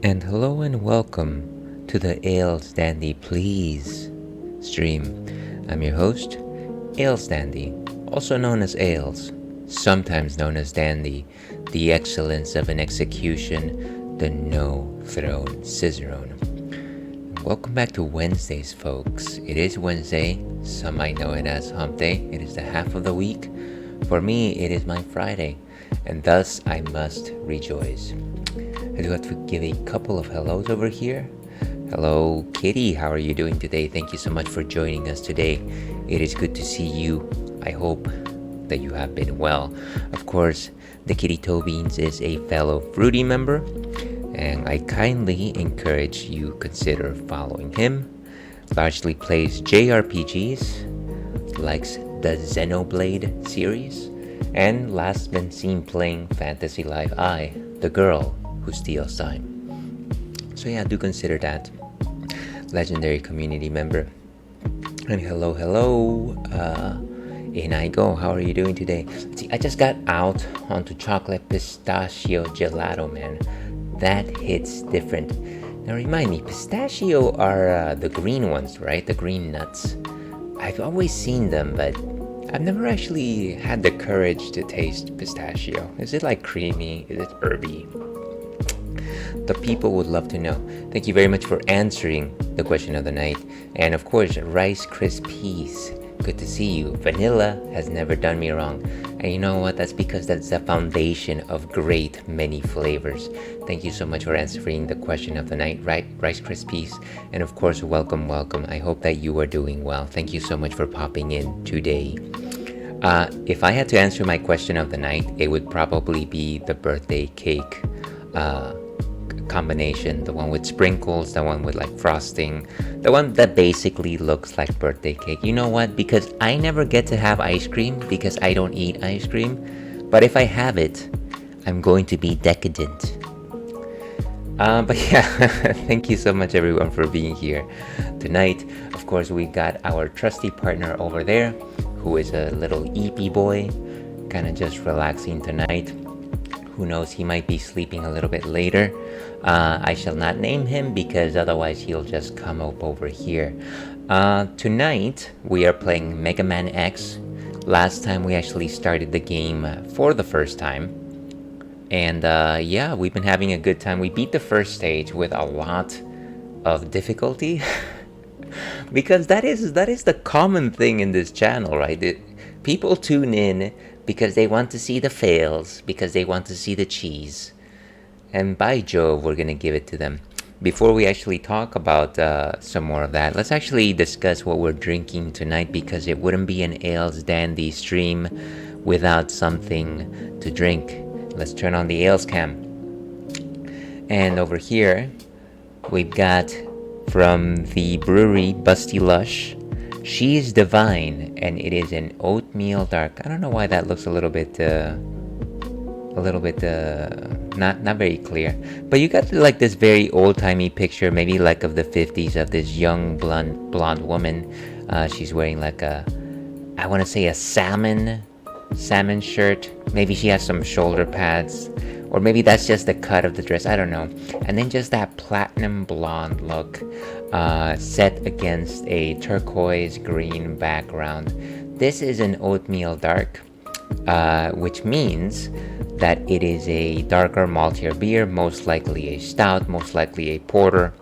And hello and welcome to the Ales Dandy Please stream. I'm your host, Ales Dandy, also known as Ales, sometimes known as Dandy, the excellence of an execution, the no-thrown scissorone. Welcome back to Wednesdays, folks. It is Wednesday. Some might know it as Hump Day. It is the half of the week. For me, it is my Friday, and thus I must rejoice. I do have to give a couple of hellos over here. Hello, Kitty. How are you doing today? Thank you so much for joining us today. It is good to see you. I hope that you have been well. Of course, the Kitty Toe Beans is a fellow Fruity member, and I kindly encourage you consider following him. Largely plays JRPGs, likes the Xenoblade series, and last been seen playing Fantasy Life I, the girl who steals time. So yeah, do consider that. Legendary community member. And hello, in I go. How are you doing today? See, I just got out onto chocolate pistachio gelato, man. That hits different. Now remind me, pistachio are the green ones, right? The green nuts. I've always seen them, but I've never actually had the courage to taste pistachio. Is it like creamy? Is it herby? The people would love to know. Thank you very much for answering the question of the night. And of course, Rice Krispies. Good to see you. Vanilla has never done me wrong. And you know what? That's because that's the foundation of great many flavors. Thank you so much for answering the question of the night, right? Rice Krispies. And of course, welcome. I hope that you are doing well. Thank you so much for popping in today. If I had to answer my question of the night, it would probably be the birthday cake combination, the one with sprinkles, the one with like frosting, the one that basically looks like birthday cake. You know what? Because I never get to have ice cream because I don't eat ice cream, but if I have it, I'm going to be decadent. But yeah, thank you so much everyone for being here tonight. Of course, we got our trusty partner over there who is a little eepy boy, kind of just relaxing tonight. Who knows, he might be sleeping a little bit later. I shall not name him because otherwise he'll just come up over here. Tonight we are playing Mega Man X. Last time we actually started the game for the first time. And yeah, we've been having a good time. We beat the first stage with a lot of difficulty. Because that is the common thing in this channel, right? People tune in because they want to see the fails, because they want to see the cheese. And by Jove, we're going to give it to them. Before we actually talk about some more of that, let's actually discuss what we're drinking tonight, because it wouldn't be an Ales Dandy stream without something to drink. Let's turn on the Ales cam. And over here, we've got from the brewery Busty Lush, She's Divine, and it is an oatmeal dark. I don't know why that looks a little bit not very clear, but you got like this very old-timey picture, maybe like of the 50s, of this young blonde woman. She's wearing like I want to say a salmon shirt. Maybe she has some shoulder pads, or maybe that's just the cut of the dress, I don't know. And then just that platinum blonde look set against a turquoise green background. This is an oatmeal dark, which means that it is a darker maltier beer, most likely a stout, most likely a porter.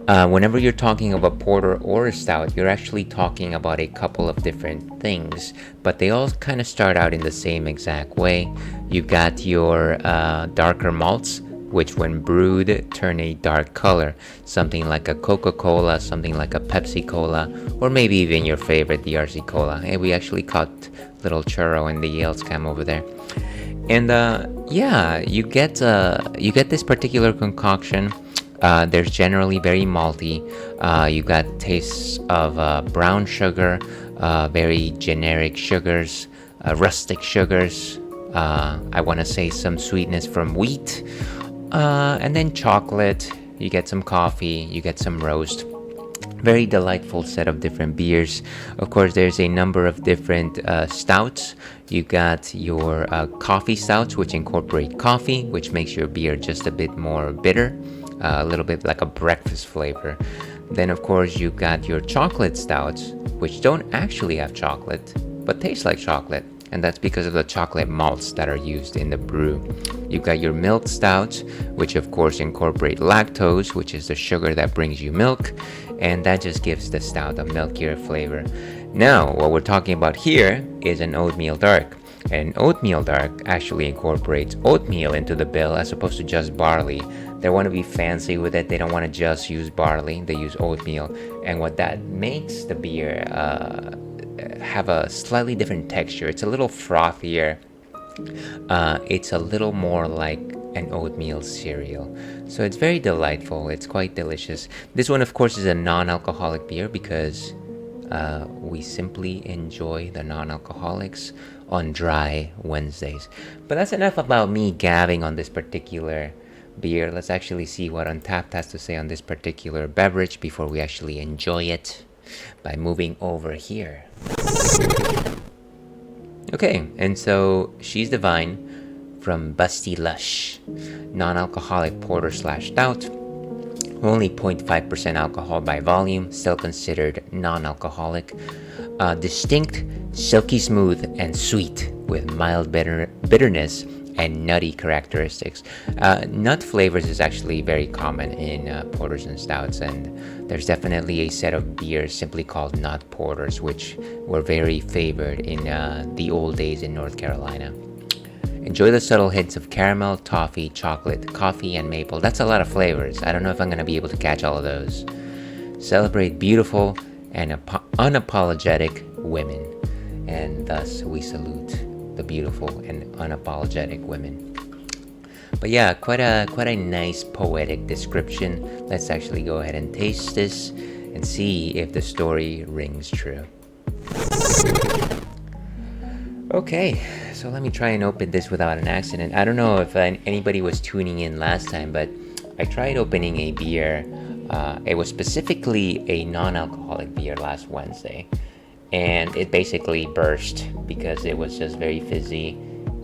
Whenever you're talking about porter or a stout, you're actually talking about a couple of different things, but they all kind of start out in the same exact way. You've got your darker malts, which when brewed turn a dark color, something like a Coca-Cola, something like a Pepsi-Cola, or maybe even your favorite, the RC Cola. Hey, we actually caught little churro in the Yale's cam over there. And yeah, you get this particular concoction. There's generally very malty. You got tastes of brown sugar, very generic sugars, rustic sugars. I want to say some sweetness from wheat. And then chocolate, you get some coffee, you get some roast. Very delightful set of different beers. Of course, there's a number of different stouts. You got your coffee stouts, which incorporate coffee, which makes your beer just a bit more bitter, a little bit like a breakfast flavor. Then, of course, you got your chocolate stouts, which don't actually have chocolate, but taste like chocolate. And that's because of the chocolate malts that are used in the brew. You've got your milk stouts, which of course incorporate lactose, which is the sugar that brings you milk, and that just gives the stout a milkier flavor. Now, what we're talking about here is an oatmeal dark. And oatmeal dark actually incorporates oatmeal into the bill as opposed to just barley. They want to be fancy with it. They don't want to just use barley. They use oatmeal. And what that makes the beer have a slightly different texture. It's a little frothier. It's a little more like an oatmeal cereal. So it's very delightful. It's quite delicious. This one, of course, is a non-alcoholic beer because we simply enjoy the non-alcoholics on dry Wednesdays. But that's enough about me gabbing on this particular beer. Let's actually see what Untapped has to say on this particular beverage before we actually enjoy it by moving over here. Okay, and so She's Divine from Busty Lush, non-alcoholic porter slash stout, only 0.5% alcohol by volume, still considered non-alcoholic, distinct, silky smooth, and sweet with mild bitterness and nutty characteristics. Nut flavors is actually very common in porters and stouts, and there's definitely a set of beers simply called nut porters, which were very favored in the old days in North Carolina. Enjoy the subtle hints of caramel, toffee, chocolate, coffee, and maple. That's a lot of flavors. I don't know if I'm going to be able to catch all of those. Celebrate beautiful and unapologetic women, and thus we salute the beautiful and unapologetic women. But yeah, quite a nice poetic description. Let's actually go ahead and taste this and see if the story rings true. Okay, so let me try and open this without an accident. I don't know if anybody was tuning in last time, but I tried opening a beer. It was specifically a non-alcoholic beer last Wednesday, and it basically burst because it was just very fizzy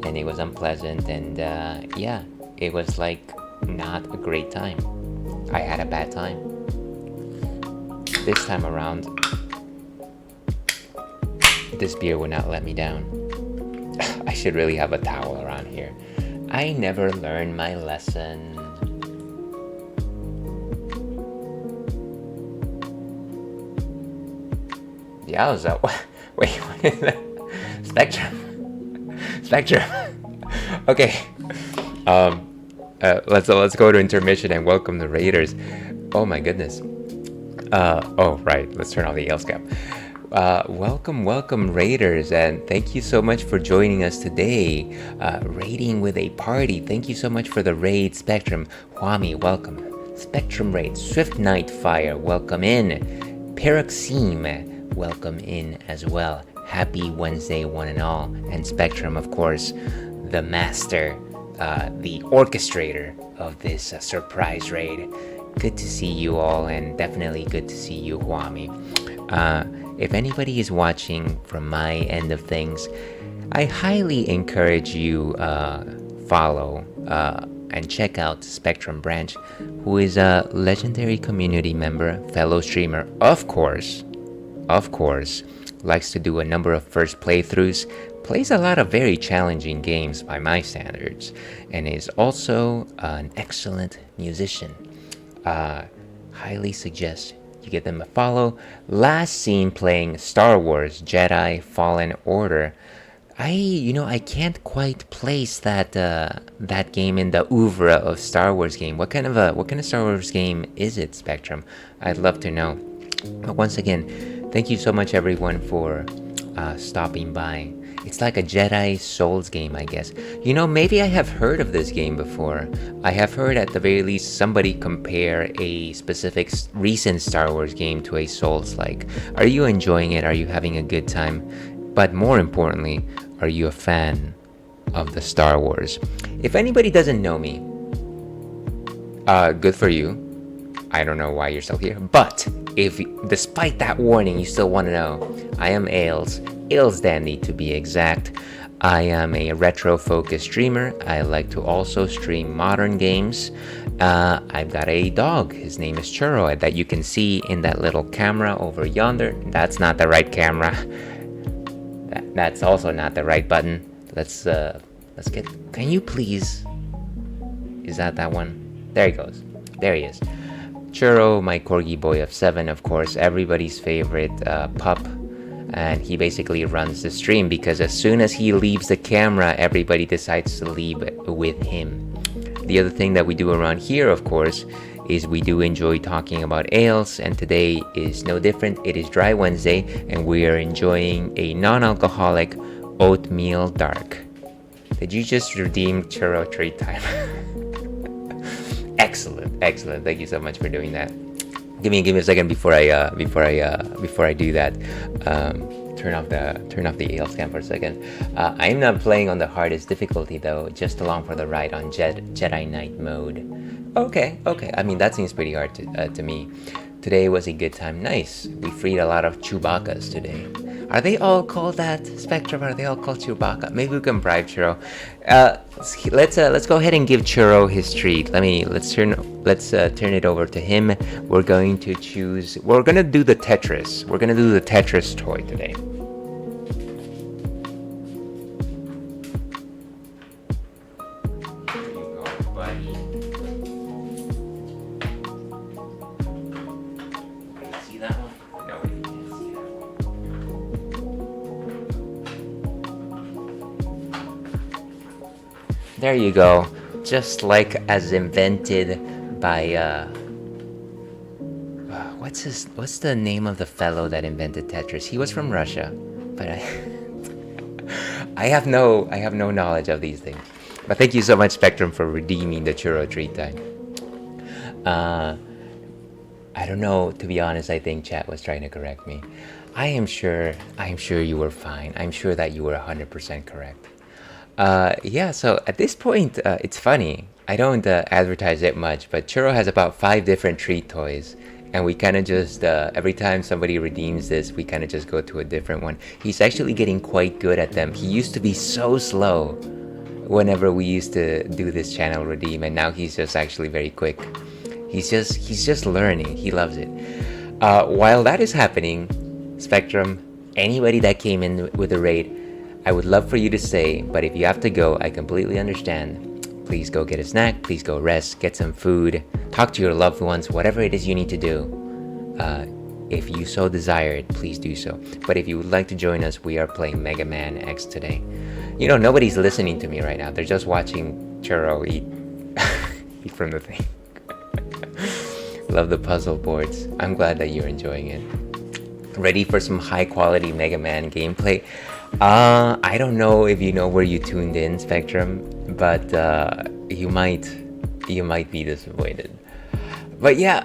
and it was unpleasant, and yeah, it was like not a great time. I had a bad time. This time around, this beer would not let me down. I should really have a towel around here. I never learned my lesson. Yowza. Wait, what is that? Spectrum. Okay. Let's go to intermission and welcome the Raiders. Oh my goodness. Oh right. Let's turn off the yell scap. Welcome Raiders, and thank you so much for joining us today. Raiding with a party. Thank you so much for the raid, Spectrum. Huami, welcome. Spectrum Raid. Swift Nightfire, welcome in. Paroxime, welcome in as well. Happy Wednesday, one and all. And Spectrum, of course, the master, the orchestrator of this surprise raid. Good to see you all, and definitely good to see you, Huami. If anybody is watching from my end of things, I highly encourage you follow and check out Spectrum Branch, who is a legendary community member, fellow streamer, of course, likes to do a number of first playthroughs, plays a lot of very challenging games by my standards, and is also an excellent musician. Highly suggest you give them a follow. Last seen playing Star Wars Jedi Fallen Order. I can't quite place that game in the oeuvre of Star Wars game. What kind of Star Wars game is it, Spectrum? I'd love to know. But once again, thank you so much everyone for stopping by. It's like a Jedi Souls game, I guess. Maybe I have heard of this game before. I have heard at the very least somebody compare a specific recent Star Wars game to a Souls-like. Are you enjoying it? Are you having a good time? But more importantly, are you a fan of the Star Wars? If anybody doesn't know me, good for you. I don't know why you're still here. But if, despite that warning, you still want to know, I am Ales Dandy to be exact. I am a retro-focused streamer. I like to also stream modern games. I've got a dog. His name is Churro that you can see in that little camera over yonder. That's not the right camera. That's also not the right button. Let's get. Can you please? Is that one? There he goes. There he is. Churro, my corgi boy of 7, of course, everybody's favorite pup. And he basically runs the stream because as soon as he leaves the camera, everybody decides to leave with him. The other thing that we do around here, of course, is we do enjoy talking about ales, and today is no different. It is Dry Wednesday, and we are enjoying a non-alcoholic oatmeal dark. Did you just redeem Churro treat time? Excellent. Thank you so much for doing that. Give me a second before I do that. Turn off the ales cam for a second. I'm not playing on the hardest difficulty though, just along for the ride on Jedi Knight mode. Okay. I mean, that seems pretty hard to me. Today was a good time. Nice. We freed a lot of Chewbacca's today. Are they all called that, Spectrum? Are they all called Chewbacca? Maybe we can bribe Churro. Let's go ahead and give Churro his treat. Let's turn it over to him. We're going to do the Tetris. We're gonna do the Tetris toy today. Here you go, buddy. Can you see that one? No, you can't see that one. There you go. Just like as invented by what's the name of the fellow that invented Tetris? He was from Russia, but I have no knowledge of these things. But thank you so much, Spectrum, for redeeming the Churro treat time. I don't know, to be honest. I think chat was trying to correct me. I am sure you were fine. I'm sure that you were 100% correct. Yeah, so at this point, it's funny. I don't advertise it much, but Churro has about 5 different treat toys. And we kind of just, every time somebody redeems this, we kind of just go to a different one. He's actually getting quite good at them. He used to be so slow whenever we used to do this channel redeem, and now he's just actually very quick. He's just learning. He loves it. While that is happening, Spectrum, anybody that came in with a raid, I would love for you to say, but if you have to go, I completely understand. Please go get a snack, please go rest, get some food, talk to your loved ones, whatever it is you need to do. If you so desire, please do so. But if you would like to join us, we are playing Mega Man X today. You know, nobody's listening to me right now. They're just watching Churro eat from the thing. Love the puzzle boards. I'm glad that you're enjoying it. Ready for some high quality Mega Man gameplay? I don't know if you know where you tuned in, Spectrum, but you might be disappointed. But yeah,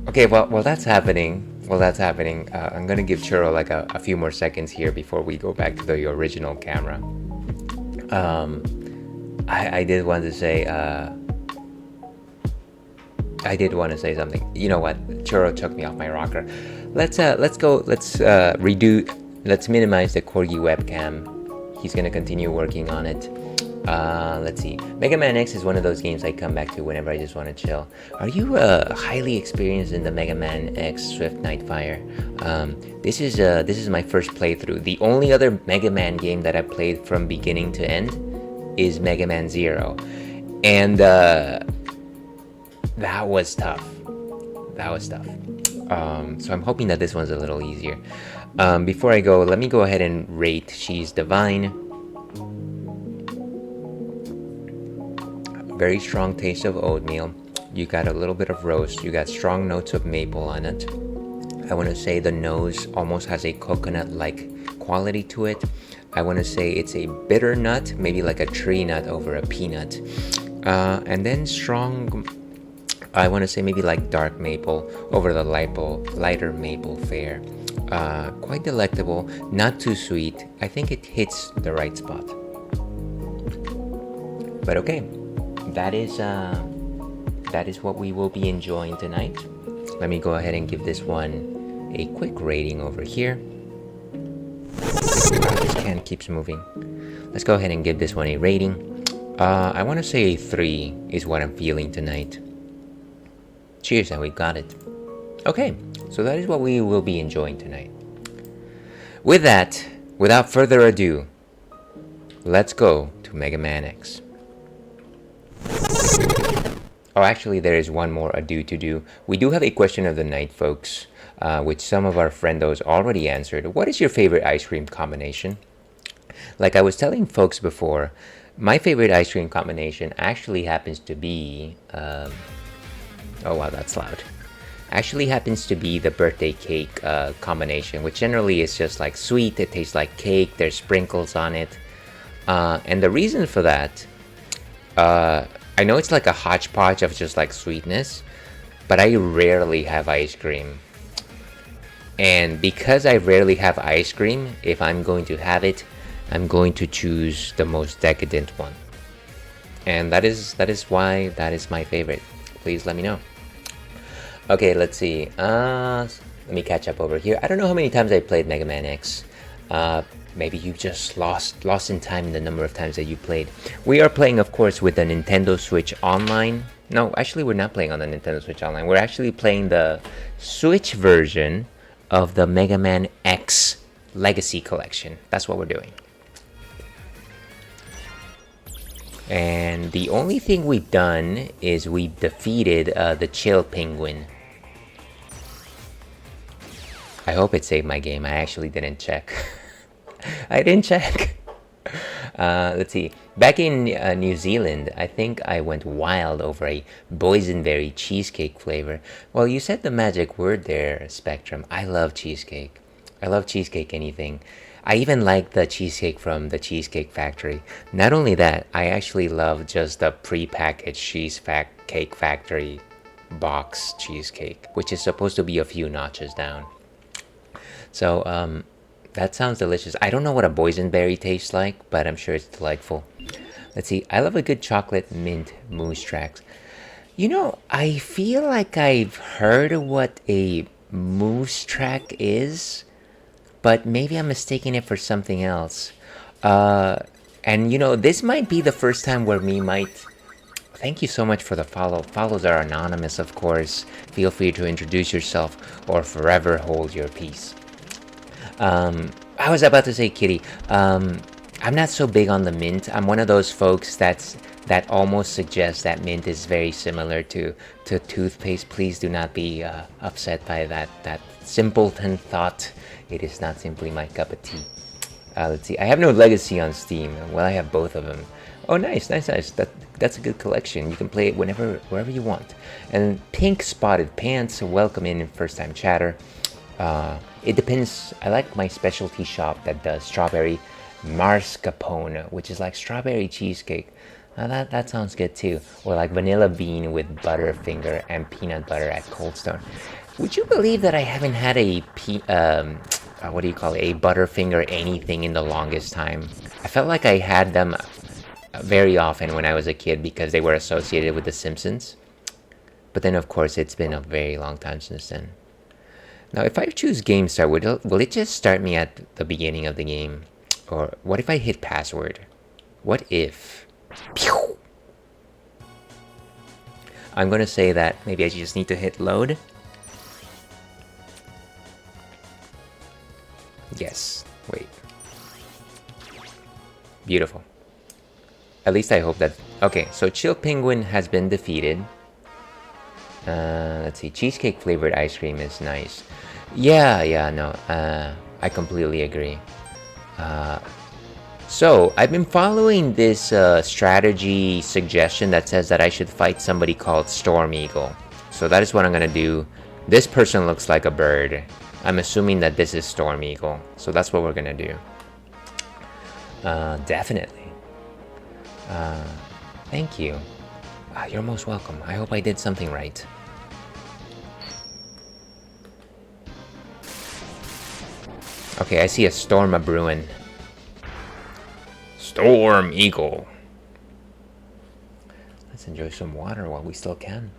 okay, while that's happening, I'm gonna give Churro like a few more seconds here before we go back to the original camera. I did want to say something. You know what? Churro took me off my rocker. Let's minimize the corgi webcam. He's gonna continue working on it. Let's see. Mega Man X is one of those games I come back to whenever I just want to chill. Are you highly experienced in the Mega Man X Swift Nightfire? This is my first playthrough. The only other Mega Man game that I played from beginning to end is Mega Man Zero, and that was tough. So I'm hoping that this one's a little easier. Before I go, let me go ahead and rate She's Divine. Very strong taste of oatmeal. You got a little bit of roast. You got strong notes of maple on it. I want to say the nose almost has a coconut-like quality to it. I want to say it's a bitter nut, maybe like a tree nut over a peanut. And then strong, I want to say maybe like dark maple over the lighter maple fare. Quite delectable, not too sweet. I think it hits the right spot. But okay, that is that is what we will be enjoying tonight. Let me go ahead and give this one a quick rating over here. This can keeps moving. Let's go ahead and give this one a rating. I want to say a 3 is what I'm feeling tonight. Cheers, and we got it. Okay, so that is what we will be enjoying tonight. With that, without further ado, let's go to Mega Man X. Oh, actually, there is one more ado to do. We do have a question of the night, folks, which some of our friendos already answered. What is your favorite ice cream combination? Like I was telling folks before, my favorite ice cream combination actually happens to be... oh wow, that's loud. Actually happens to be the birthday cake combination, which generally is just like sweet. It tastes like cake. There's sprinkles on it. And the reason for that... I know it's like a hodgepodge of just like sweetness, but I rarely have ice cream. And because I rarely have ice cream, if I'm going to have it, I'm going to choose the most decadent one. And that is why that is my favorite. Please let me know. Okay, let's see. Let me catch up over here. I don't know how many times I played Mega Man X. Maybe you just lost in time in the number of times that you played. We are playing, of course, with the Nintendo Switch Online. No, actually, we're not playing on the Nintendo Switch Online. We're actually playing the Switch version of the Mega Man X Legacy Collection. That's what we're doing. And the only thing we've done is we've defeated the Chill Penguin. I hope it saved my game. I actually didn't check. I didn't check. Let's see. Back in New Zealand, I think I went wild over a boysenberry cheesecake flavor. Well, you said the magic word there, Spectrum. I love cheesecake. I love cheesecake anything. I even like the cheesecake from the Cheesecake Factory. Not only that, I actually love just the pre-packaged Cheesecake Factory box cheesecake, which is supposed to be a few notches down. So, that sounds delicious. I don't know what a boysenberry tastes like, but I'm sure it's delightful. Let's see. I love a good chocolate mint mousse tracks. You know, I feel like I've heard what a mousse track is, but maybe I'm mistaking it for something else. And you know, this might be the first time where me might... Thank you so much for the follow. Follows are anonymous, of course. Feel free to introduce yourself or forever hold your peace. I was about to say, Kitty, I'm not so big on the mint. I'm one of those folks that almost suggests that mint is very similar to toothpaste. Please do not be upset by that simpleton thought. It is not simply my cup of tea. Let's see. I have no Legacy on Steam. Well, I have both of them. Oh, nice. That's a good collection. You can play it wherever you want. And Pink Spotted Pants, welcome in first-time chatter. It depends. I like my specialty shop that does strawberry mascarpone, which is like strawberry cheesecake. That sounds good too. Or like vanilla bean with butterfinger and peanut butter at Cold Stone. Would you believe that I haven't had a what do you call it, a butterfinger anything in the longest time? I felt like I had them very often when I was a kid because they were associated with The Simpsons. But then, of course, it's been a very long time since then. Now, if I choose Game Start, will it just start me at the beginning of the game? Or what if I hit password? What if... Pew! I'm going to say that maybe I just need to hit load. Yes. Wait. Beautiful. At least I hope that... Okay, so Chill Penguin has been defeated. Let's see. Cheesecake flavored ice cream is nice. Yeah, no. I completely agree. So, I've been following this strategy suggestion that says that I should fight somebody called Storm Eagle. So that is what I'm going to do. This person looks like a bird. I'm assuming that this is Storm Eagle. So that's what we're going to do. Definitely. Thank you. You're most welcome. I hope I did something right. Okay, I see a storm a-brewing. Storm Eagle. Let's enjoy some water while we still can.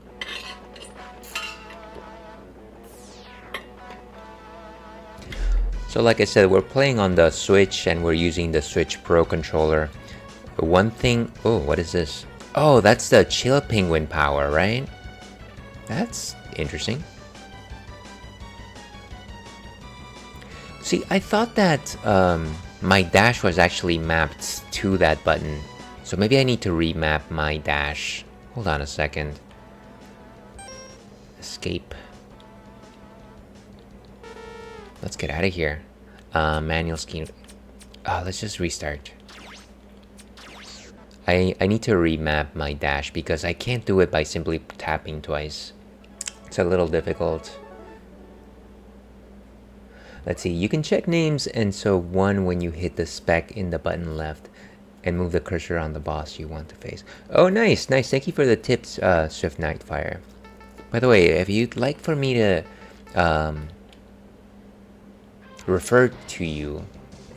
So like I said, we're playing on the Switch and we're using the Switch Pro controller. One thing... Oh, what is this? Oh, that's the Chill Penguin power, right? That's interesting. See, I thought that my dash was actually mapped to that button. So maybe I need to remap my dash. Hold on a second. Escape. Let's get out of here. Manual scheme. Let's just restart. I need to remap my dash because I can't do it by simply tapping twice. It's a little difficult. Let's see, you can check names, and so 1 when you hit the spec in the button left and move the cursor on the boss you want to face. Oh, nice, nice. Thank you for the tips, Swift Nightfire. By the way, if you'd like for me to refer to you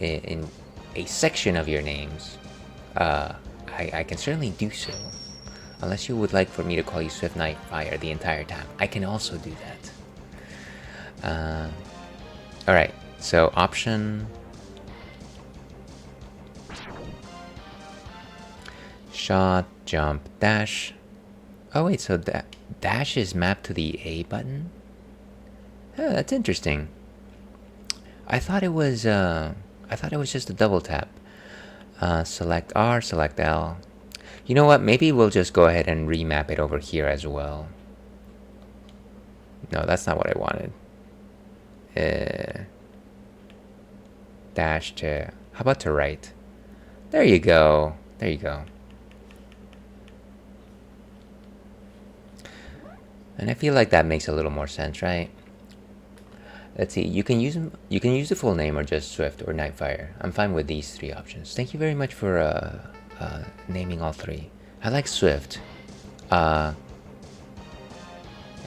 in a section of your names, I can certainly do so. Unless you would like for me to call you Swift Nightfire the entire time, I can also do that. Alright, so option... Shot, jump, dash. Oh wait, so that dash is mapped to the A button? Oh, that's interesting. I thought it was just a double tap. Select R, select L. You know what? Maybe we'll just go ahead and remap it over here as well. No, that's not what I wanted. Dash to... How about to right? There you go. There you go. And I feel like that makes a little more sense, right? Let's see. You can use the full name or just Swift or Nightfire. I'm fine with these 3 options. Thank you very much for naming all 3. I like Swift. And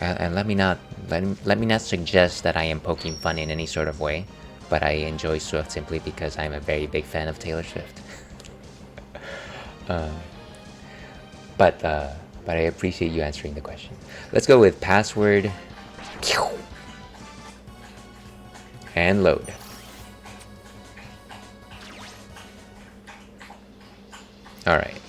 let me not suggest that I am poking fun in any sort of way, but I enjoy Swift simply because I'm a very big fan of Taylor Swift. But I appreciate you answering the question. Let's go with password and load. All right.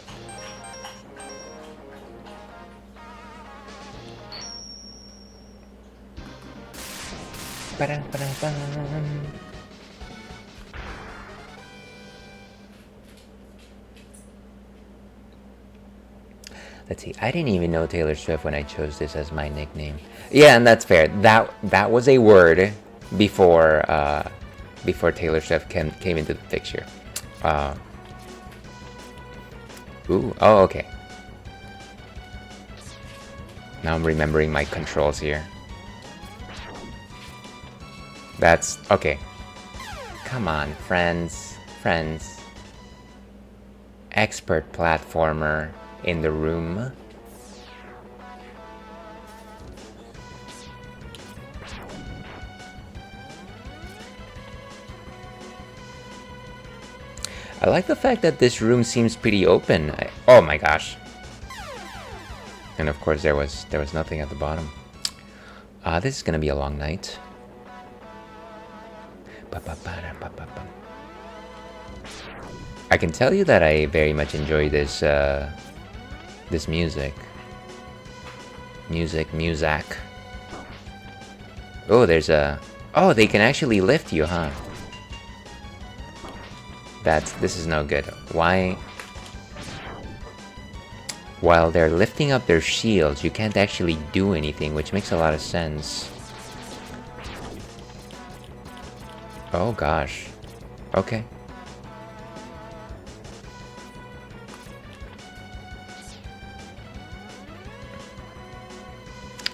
Let's see. I didn't even know Taylor Swift when I chose this as my nickname. Yeah, and that's fair. That was a word before Taylor Swift came into the picture. Ooh. Oh, okay. Now I'm remembering my controls here. That's okay. Come on, friends. Expert platformer in the room. I like the fact that this room seems pretty open. Oh my gosh. And of course there was nothing at the bottom. This is gonna be a long night. I can tell you that I very much enjoy this this music. Music. Oh, there's a... Oh, they can actually lift you, huh? This is no good. Why? While they're lifting up their shields, you can't actually do anything, which makes a lot of sense. Oh gosh. Okay.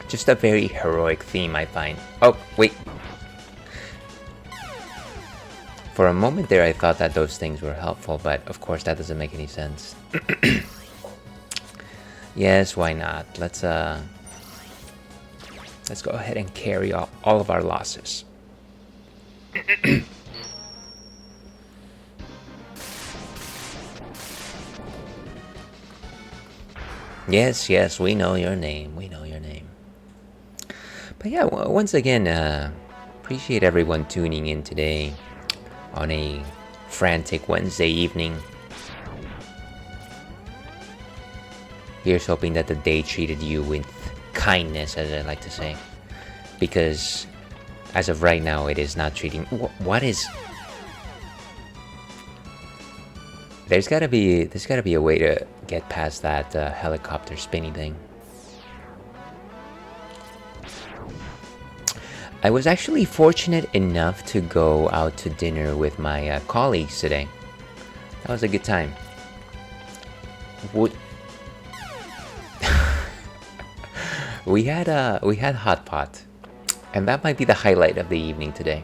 Just a very heroic theme, I find. Oh, wait. For a moment there, I thought that those things were helpful, but of course that doesn't make any sense. Yes, why not? Let's go ahead and carry all of our losses. Yes, yes, we know your name. We know your name. But yeah, once again, appreciate everyone tuning in today on a frantic Wednesday evening. Here's hoping that the day treated you with kindness, as I like to say. Because as of right now, it is not treating. What is? There's gotta be a way to get past that helicopter spinny thing. I was actually fortunate enough to go out to dinner with my colleagues today. That was a good time. We had hot pot, and that might be the highlight of the evening today.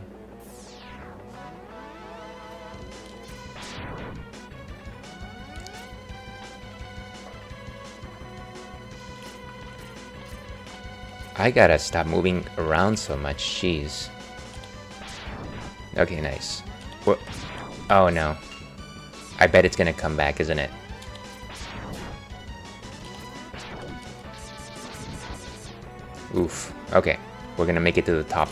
I gotta stop moving around so much, jeez. Okay, nice. Oh no. I bet it's gonna come back, isn't it? Oof. Okay, we're gonna make it to the top.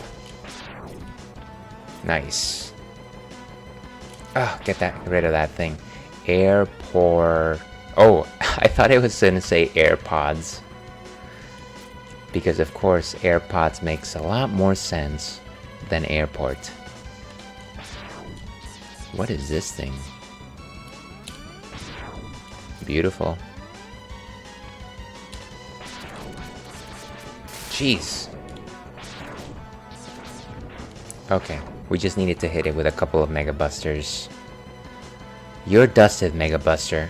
Nice. Ah, get rid of that thing. Airport. Oh, I thought it was gonna say AirPods. Because of course, AirPods makes a lot more sense than airport. What is this thing? Beautiful. Jeez. Okay, we just needed to hit it with a couple of Mega Busters. You're dusted, Mega Buster.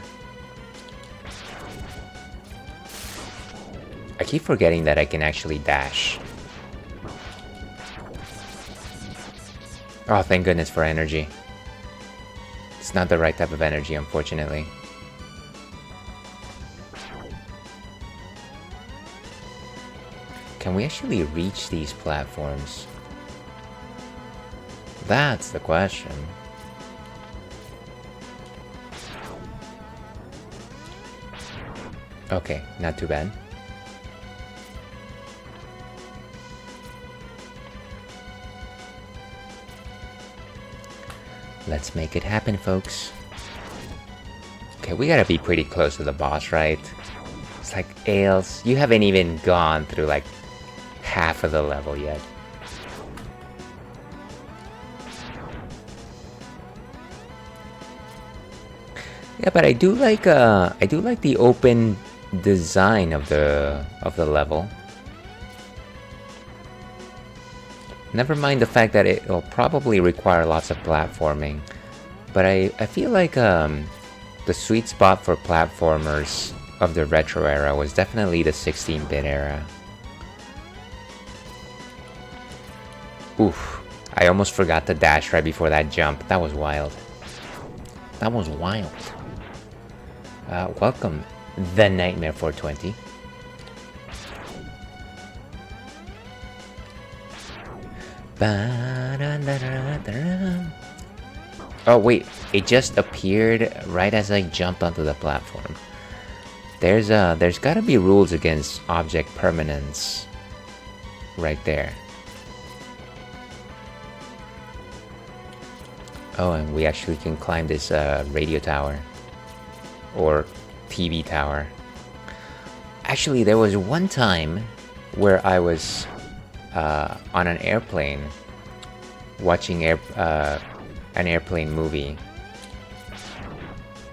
I keep forgetting that I can actually dash. Oh, thank goodness for energy. It's not the right type of energy, unfortunately. Can we actually reach these platforms? That's the question. Okay, not too bad. Let's make it happen, folks. Okay, we gotta be pretty close to the boss, right? It's like, Ails, you haven't even gone through like half of the level yet. Yeah, but I do like the open design of the level. Never mind the fact that it will probably require lots of platforming, but I feel like the sweet spot for platformers of the retro era was definitely the 16-bit era. Oof, I almost forgot to dash right before that jump. That was wild. That was wild. Welcome, The Nightmare 420. Oh wait, it just appeared right as I jumped onto the platform. There's gotta be rules against object permanence right there. Oh, and we actually can climb this radio tower or TV tower. Actually, there was one time where I was on an airplane watching an airplane movie,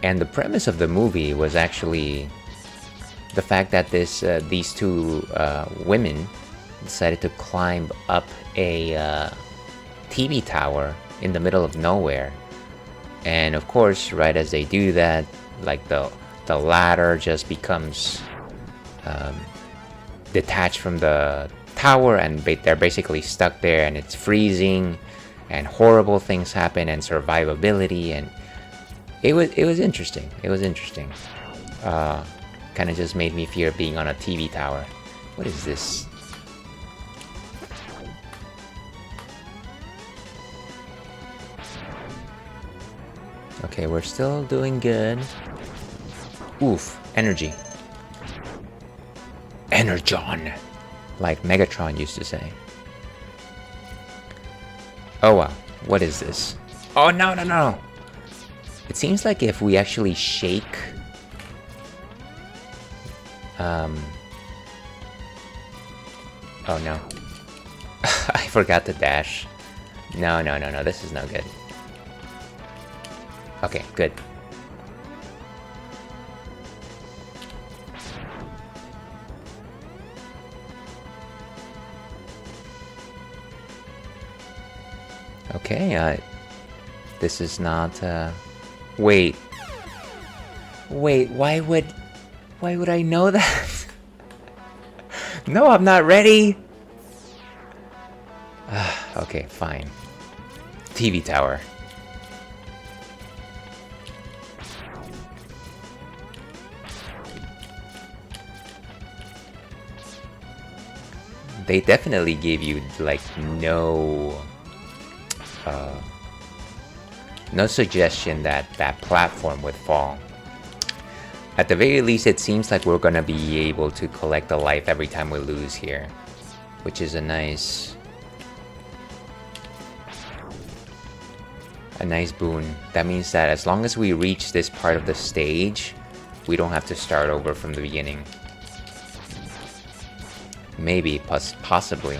and the premise of the movie was actually the fact that these two women decided to climb up a TV tower in the middle of nowhere, and of course, right as they do that, like the ladder just becomes detached from the tower, and they're basically stuck there, and it's freezing, and horrible things happen, and survivability, and it was interesting. It was interesting. Kind of just made me fear being on a TV tower. What is this? Okay, we're still doing good. Oof, energy. Energon, like Megatron used to say. Oh wow, what is this? Oh no, no, no! It seems like if we actually shake... Oh no. I forgot to dash. No, no, no, no, this is no good. Okay, good. Okay, this is not, wait. Wait, why would I know that? No, I'm not ready! Okay, fine. TV tower. They definitely gave you, like, no suggestion that that platform would fall. At the very least, it seems like we're gonna be able to collect a life every time we lose here, which is a nice boon. That means that as long as we reach this part of the stage, we don't have to start over from the beginning. Maybe, possibly.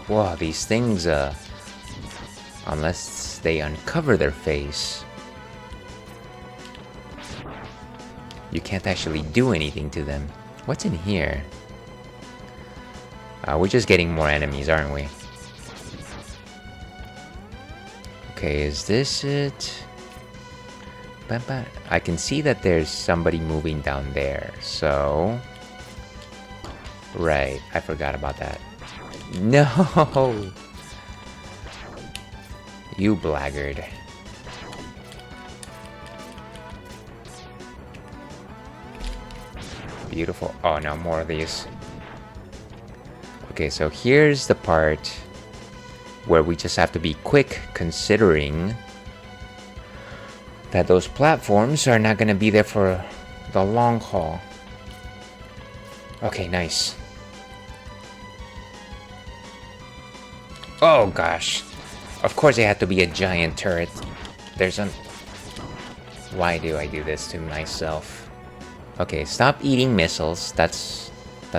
Wow, these things, unless they uncover their face, you can't actually do anything to them. What's in here? We're just getting more enemies, aren't we? Okay, is this it? I can see that there's somebody moving down there, so... Right, I forgot about that. No! You blackguard. Beautiful. Oh no, more of these. Okay, so here's the part where we just have to be quick, considering that those platforms are not gonna be there for the long haul. Okay, nice. Oh gosh. Of course it had to be a giant turret. There's an... Why do I do this to myself? Okay, stop eating missiles. That's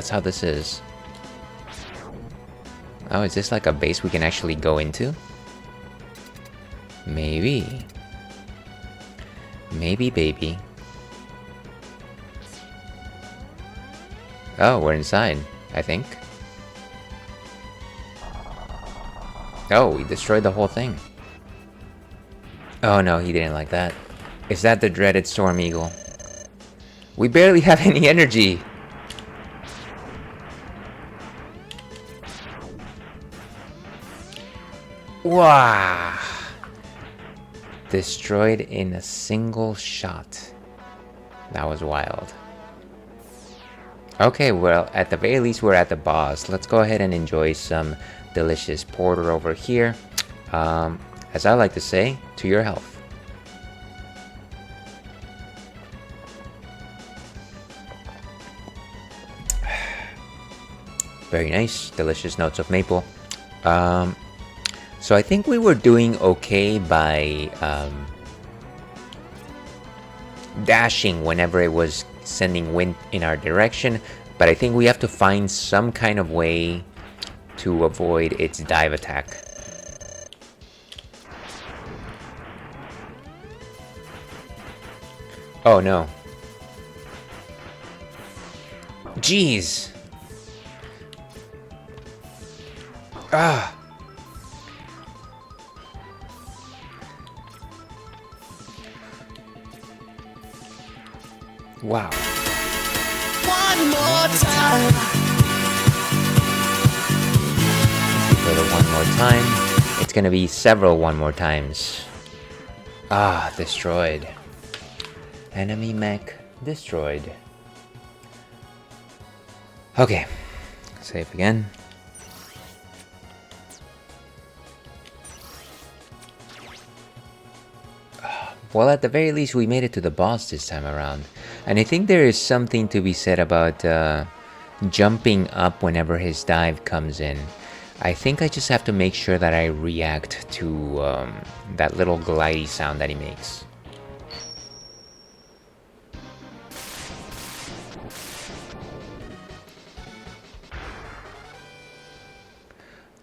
how this is. Oh, is this like a base we can actually go into? Maybe. Maybe, baby. Oh, we're inside, I think. Oh, we destroyed the whole thing. Oh no, he didn't like that. Is that the dreaded Storm Eagle? We barely have any energy! Wow! Destroyed in a single shot. That was wild. Okay, well, at the very least we're at the boss. Let's go ahead and enjoy some delicious porter over here. As I like to say, to your health. Very nice, delicious notes of maple. So I think we were doing okay by dashing whenever it was sending wind in our direction, but I think we have to find some kind of way to avoid its dive attack. Oh no. Jeez. Ah. Wow. One more time. For the one more time. It's gonna be several one more times. Ah, destroyed. Enemy mech destroyed. Okay. Save again. Well, at the very least, we made it to the boss this time around. And I think there is something to be said about jumping up whenever his dive comes in. I think I just have to make sure that I react to that little glidey sound that he makes.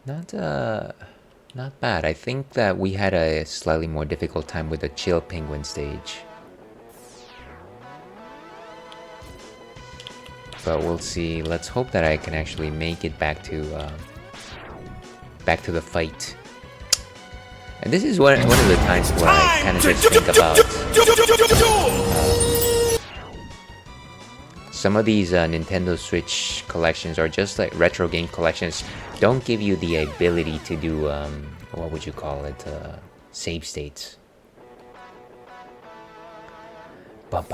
Not bad. I think that we had a slightly more difficult time with the chill penguin stage. But we'll see. Let's hope that I can actually make it back to the fight. And this is one of the times where I kind of just think about some of these Nintendo Switch collections, or just like retro game collections, don't give you the ability to do what would you call it, save states. But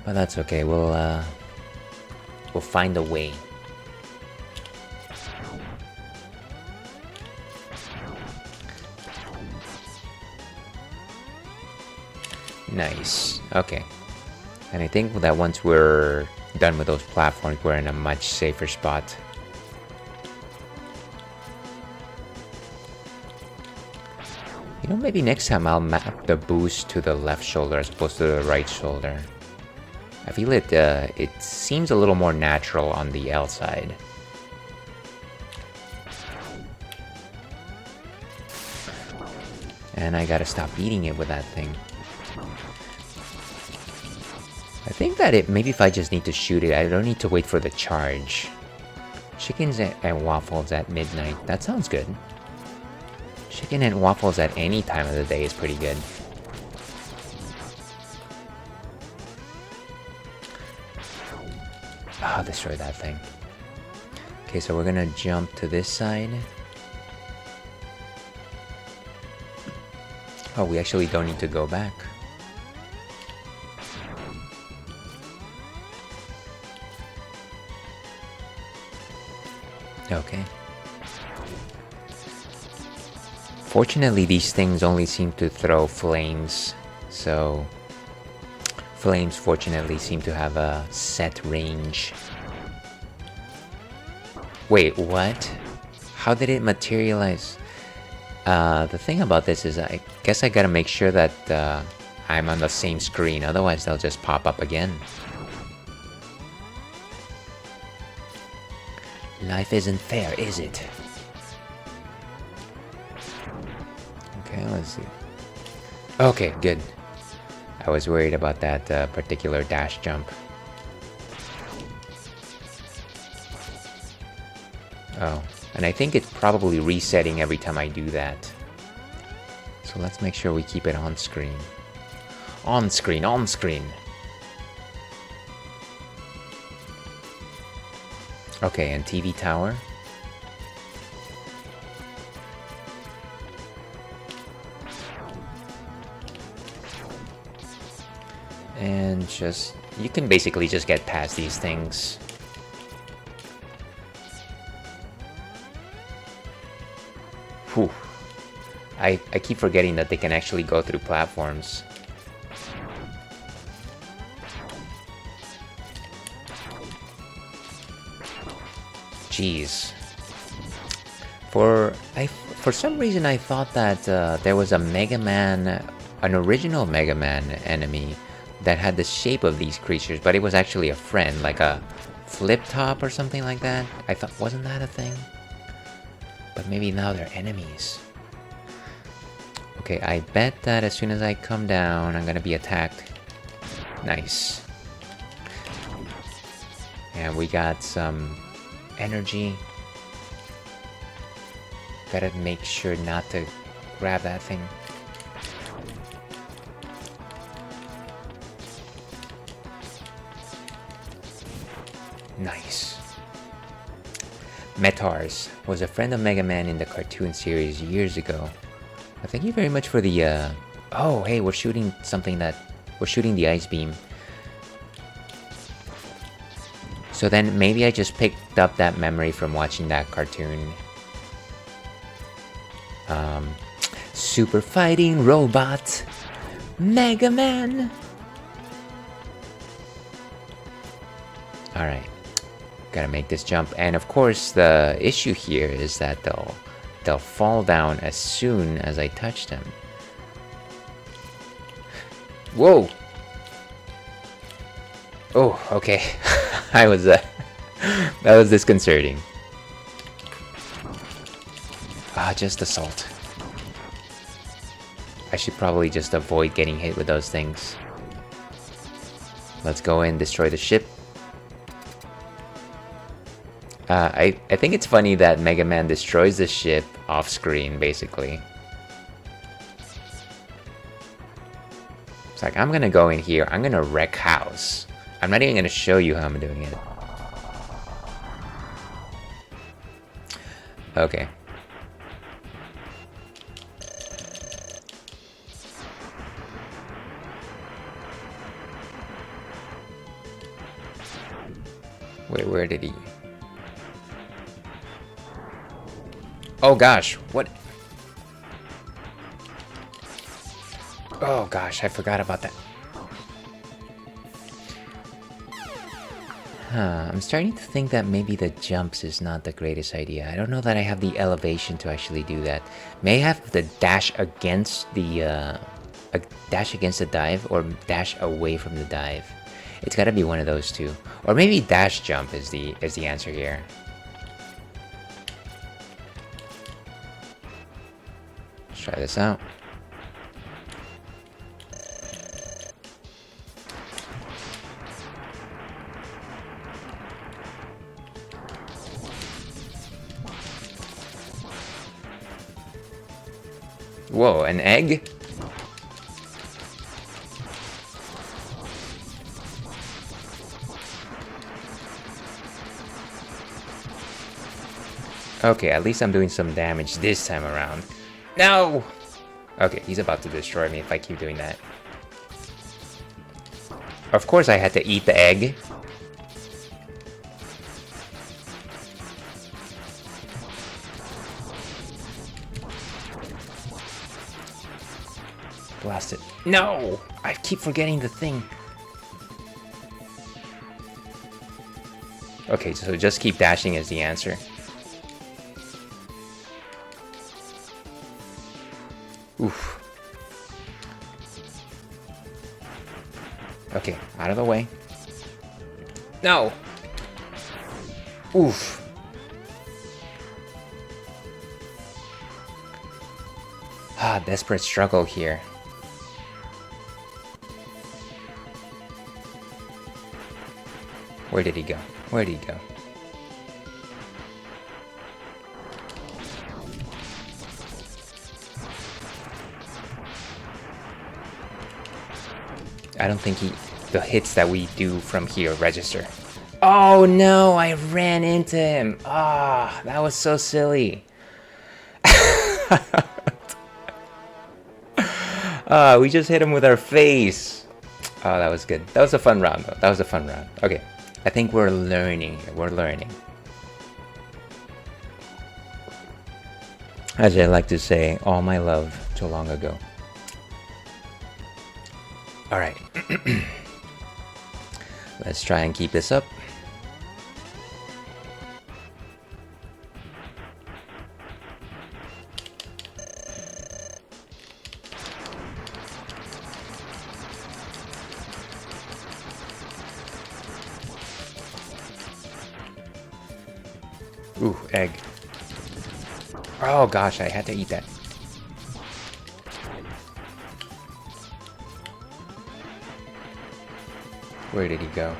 that's okay. We'll find a way. Nice. Okay. And I think that once we're done with those platforms, we're in a much safer spot. You know, maybe next time I'll map the boost to the left shoulder as opposed to the right shoulder. I feel it seems a little more natural on the L side. And I gotta stop eating it with that thing. I think that maybe if I just need to shoot it, I don't need to wait for the charge. Chickens and waffles at midnight. That sounds good. Chicken and waffles at any time of the day is pretty good. Ah, destroy that thing. Okay, so we're gonna jump to this side. Oh, we actually don't need to go back. Okay. Fortunately, these things only seem to throw flames, so flames fortunately seem to have a set range. Wait, what? How did it materialize? The thing about this is I guess I gotta make sure that I'm on the same screen, otherwise they'll just pop up again. Life isn't fair, is it? Okay, let's see. Okay, good. I was worried about that particular dash jump. Oh, and I think it's probably resetting every time I do that. So let's make sure we keep it on screen. On screen, on screen. Okay, and TV tower. And just, you can basically just get past these things. Whew. I keep forgetting that they can actually go through platforms. Jeez. For some reason I thought that there was a Mega Man, an original Mega Man enemy that had the shape of these creatures, but it was actually a friend, like a flip top or something like that. I thought, wasn't that a thing? But maybe now they're enemies. Okay, I bet that as soon as I come down, I'm gonna be attacked. Nice. And we got some energy. Gotta make sure not to grab that thing. Nice. Metars was a friend of Mega Man in the cartoon series years ago. Thank you very much for the oh, hey, we're shooting something that... We're shooting the ice beam. So then maybe I just picked up that memory from watching that cartoon. Super fighting robot Mega Man. Alright, gotta make this jump, and of course the issue here is that they'll fall down as soon as I touch them. Whoa! Oh, okay. I was that was disconcerting. Just assault. I should probably just avoid getting hit with those things. Let's go in, destroy the ship. I think it's funny that Mega Man destroys the ship off screen, basically. It's like, I'm gonna go in here, I'm gonna wreck house. I'm not even gonna show you how I'm doing it. Okay. Wait, where did he... Oh gosh, what? Oh gosh, I forgot about that. I'm starting to think that maybe the jumps is not the greatest idea. I don't know that I have the elevation to actually do that. May I have the dash against the dive, or dash away from the dive. It's gotta be one of those two. Or maybe dash jump is the answer here. Let's try this out. Whoa, an egg? Okay, at least I'm doing some damage this time around. No! Okay, he's about to destroy me if I keep doing that. Of course I had to eat the egg. Blast it. No! I keep forgetting the thing. Okay, so just keep dashing is the answer. Oof. Okay, out of the way. No! Oof. Desperate struggle here. Where did he go? Where did he go? I don't think the hits that we do from here register. Oh no, I ran into him. Ah, that was so silly. We just hit him with our face. Oh, that was good. That was a fun round though. That was a fun round. Okay, I think we're learning here. We're learning. As I like to say, all my love too long ago. Alright. Let's try and keep this up. Ooh, egg. Oh gosh, I had to eat that. Where did he go?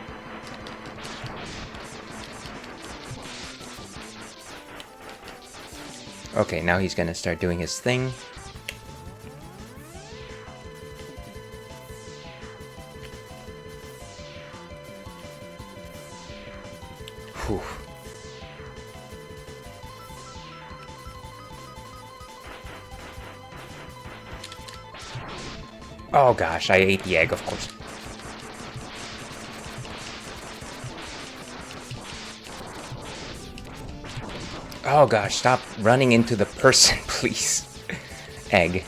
Okay, now he's gonna start doing his thing. Whew. Oh gosh, I ate the egg, of course. Oh gosh, stop running into the person, please. egg.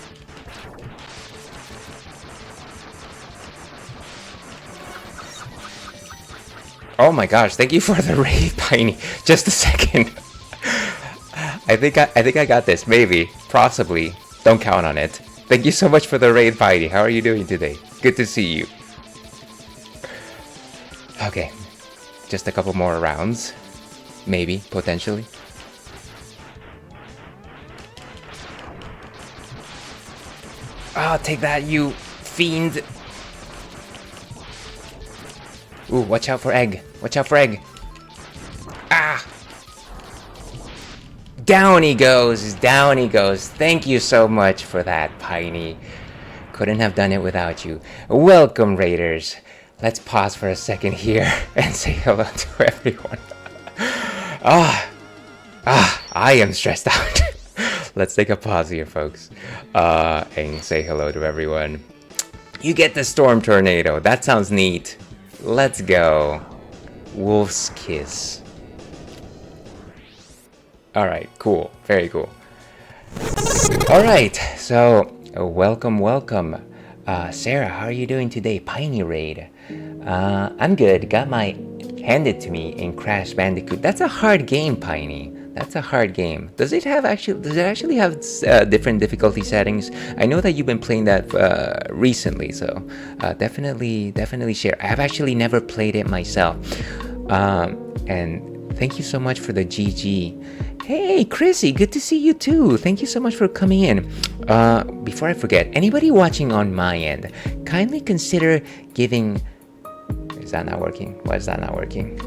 Oh my gosh, thank you for the raid, Piney. Just a second. I think I got this. Maybe. Possibly. Don't count on it. Thank you so much for the raid, Piney. How are you doing today? Good to see you. Okay. Just a couple more rounds. Maybe. Potentially. Ah, take that, you fiend. Ooh, watch out for egg. Watch out for egg. Ah! Down he goes. Down he goes. Thank you so much for that, Piney. Couldn't have done it without you. Welcome, Raiders. Let's pause for a second here and say hello to everyone. I am stressed out. Let's take a pause here, folks. And say hello to everyone. You get the Storm Tornado. That sounds neat. Let's go. Wolf's Kiss. Alright, cool. Very cool. Alright, so welcome. Sarah, how are you doing today? Piney Raid. I'm good. Got my handed to me in Crash Bandicoot. That's a hard game, Piney. That's a hard game. Does it actually have different difficulty settings? I know that you've been playing that recently, so definitely share. I've actually never played it myself. And thank you so much for the GG. Hey, Chrissy, good to see you too. Thank you so much for coming in. Before I forget, anybody watching on my end, kindly consider giving... Is that not working? Why is that not working?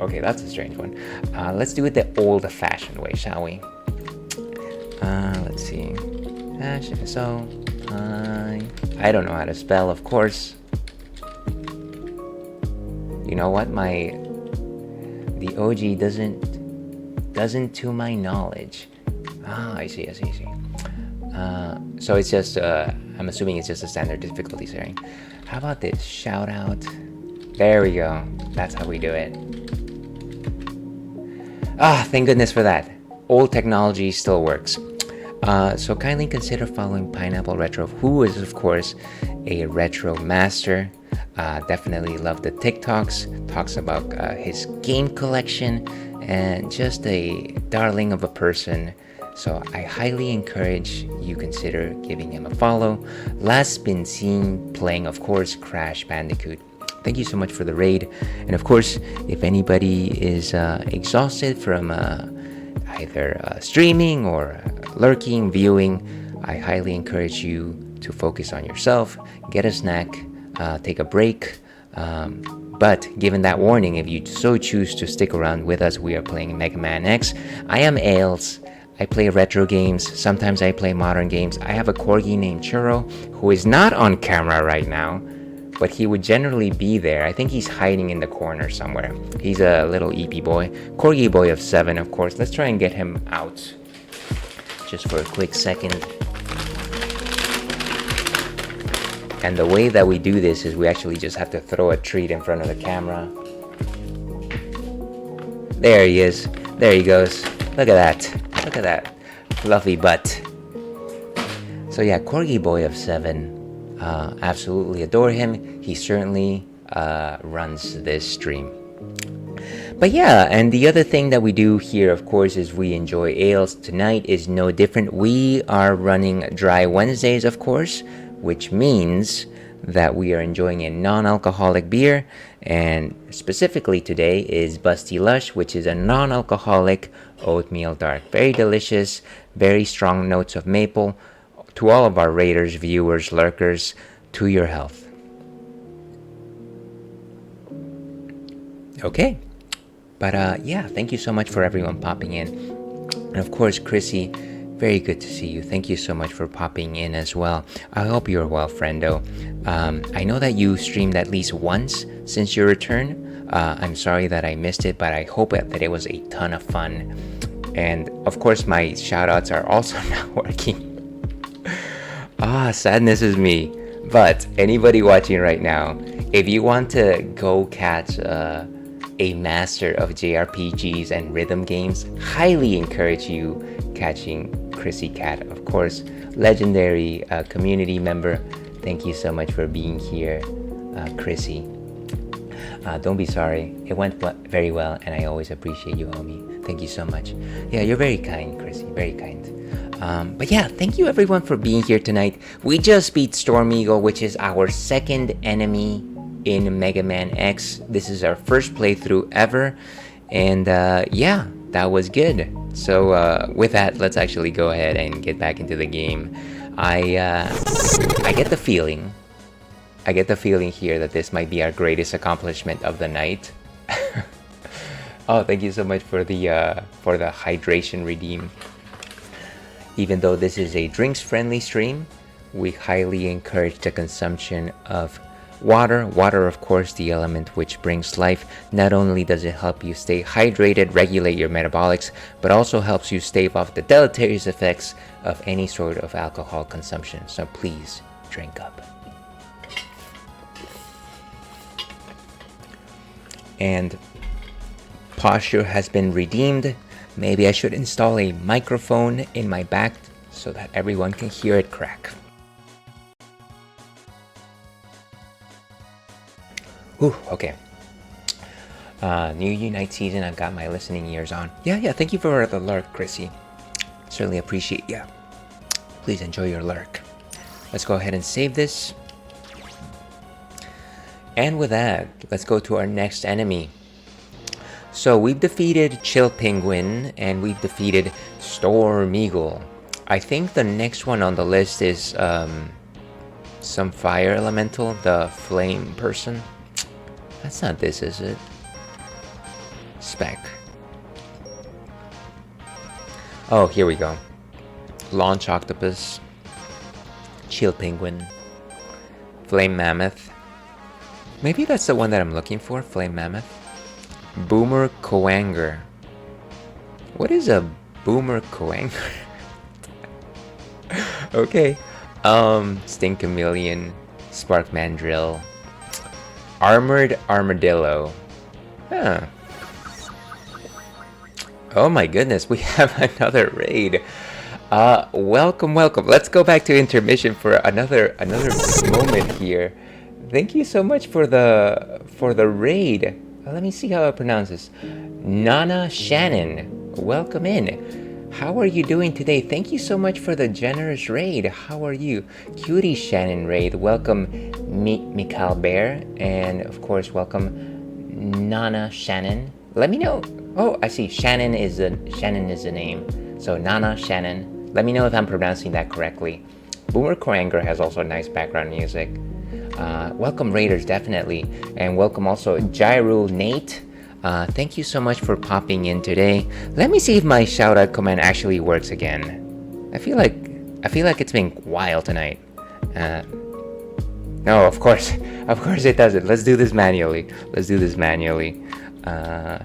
Okay, that's a strange one. Let's do it the old-fashioned way, shall we? Let's see. So, I don't know how to spell, of course. You know what? The OG doesn't to my knowledge. I see. So it's just, I'm assuming it's just a standard difficulty setting. How about this? Shout out. There we go. That's how we do it. Thank goodness for that. Old technology still works. So kindly consider following Pineapple Retro, who is of course a retro master. Definitely love the TikToks. Talks about his game collection and just a darling of a person. So I highly encourage you consider giving him a follow. Last been seen playing, of course, Crash Bandicoot. Thank you so much for the raid. And of course, if anybody is exhausted from either streaming or lurking, viewing, I highly encourage you to focus on yourself, get a snack, take a break. But given that warning, if you so choose to stick around with us, we are playing Mega Man X. I am Ails. I play retro games. Sometimes I play modern games. I have a corgi named Churro who is not on camera right now, but he would generally be there. I think he's hiding in the corner somewhere. He's a little EP boy. Corgi boy of 7, of course. Let's try and get him out just for a quick second. And the way that we do this is we actually just have to throw a treat in front of the camera. There he is. There he goes. Look at that. Look at that fluffy butt. So yeah, Corgi boy of 7. Absolutely adore him. He certainly runs this stream. But yeah, and the other thing that we do here, of course, is we enjoy ales. Tonight is no different. We are running Dry Wednesdays, of course, which means that we are enjoying a non-alcoholic beer. And specifically today is Busty Lush, which is a non-alcoholic oatmeal dark. Very delicious, very strong notes of maple. To all of our raiders, viewers, lurkers, to your health. Okay. But yeah, thank you so much for everyone popping in. And of course, Chrissy, very good to see you. Thank you so much for popping in as well. I hope you're well, friendo. I know that you streamed at least once since your return. I'm sorry that I missed it, but I hope that it was a ton of fun. And of course, my shoutouts are also not working. Sadness is me. But anybody watching right now, if you want to go catch a master of JRPGs and rhythm games, highly encourage you catching Chrissy Cat. Of course, legendary community member. Thank you so much for being here, Chrissy. Don't be sorry. It went very well, and I always appreciate you, homie. Thank you so much. Yeah, you're very kind, Chrissy. Very kind. But yeah, thank you everyone for being here tonight. We just beat Storm Eagle, which is our second enemy in Mega Man X. This is our first playthrough ever, and yeah, that was good. So with that, let's actually go ahead and get back into the game. I get the feeling here that this might be our greatest accomplishment of the night. Oh, thank you so much for the hydration redeem. Even though this is a drinks-friendly stream, we highly encourage the consumption of water. Water, of course, the element which brings life. Not only does it help you stay hydrated, regulate your metabolics, but also helps you stave off the deleterious effects of any sort of alcohol consumption. So please, drink up. And posture has been redeemed. Maybe I should install a microphone in my back so that everyone can hear it crack. Ooh, okay. New Unite season, I've got my listening ears on. Yeah, thank you for the lurk, Chrissy. Certainly appreciate ya. Please enjoy your lurk. Let's go ahead and save this. And with that, let's go to our next enemy. So we've defeated Chill Penguin and we've defeated Storm Eagle. I think the next one on the list is some fire elemental, the flame person. That's not this, is it? Spec. Oh, here we go. Launch Octopus, Chill Penguin, Flame Mammoth. Maybe that's the one that I'm looking for, Flame Mammoth. Boomer Coanger. What is a Boomer Coanger? Okay. Sting Chameleon, Spark Mandrill, Armored Armadillo. Huh. Oh my goodness, we have another raid. Welcome. Let's go back to intermission for another moment here. Thank you so much for the raid. Let me see how I pronounce this. Nana Shannon, welcome in. How are you doing today? Thank you so much for the generous raid. How are you? Cutie Shannon raid, welcome Mikal Bear, and of course welcome Nana Shannon. Let me know. Oh, I see. Shannon is the name. So Nana Shannon. Let me know if I'm pronouncing that correctly. Boomer Koranger has also nice background music. Welcome Raiders, definitely, and welcome also Gyro Nate. Thank you so much for popping in today. Let me see if my shout out command actually works again. I feel like it's been wild tonight. No, of course it doesn't. Let's do this manually.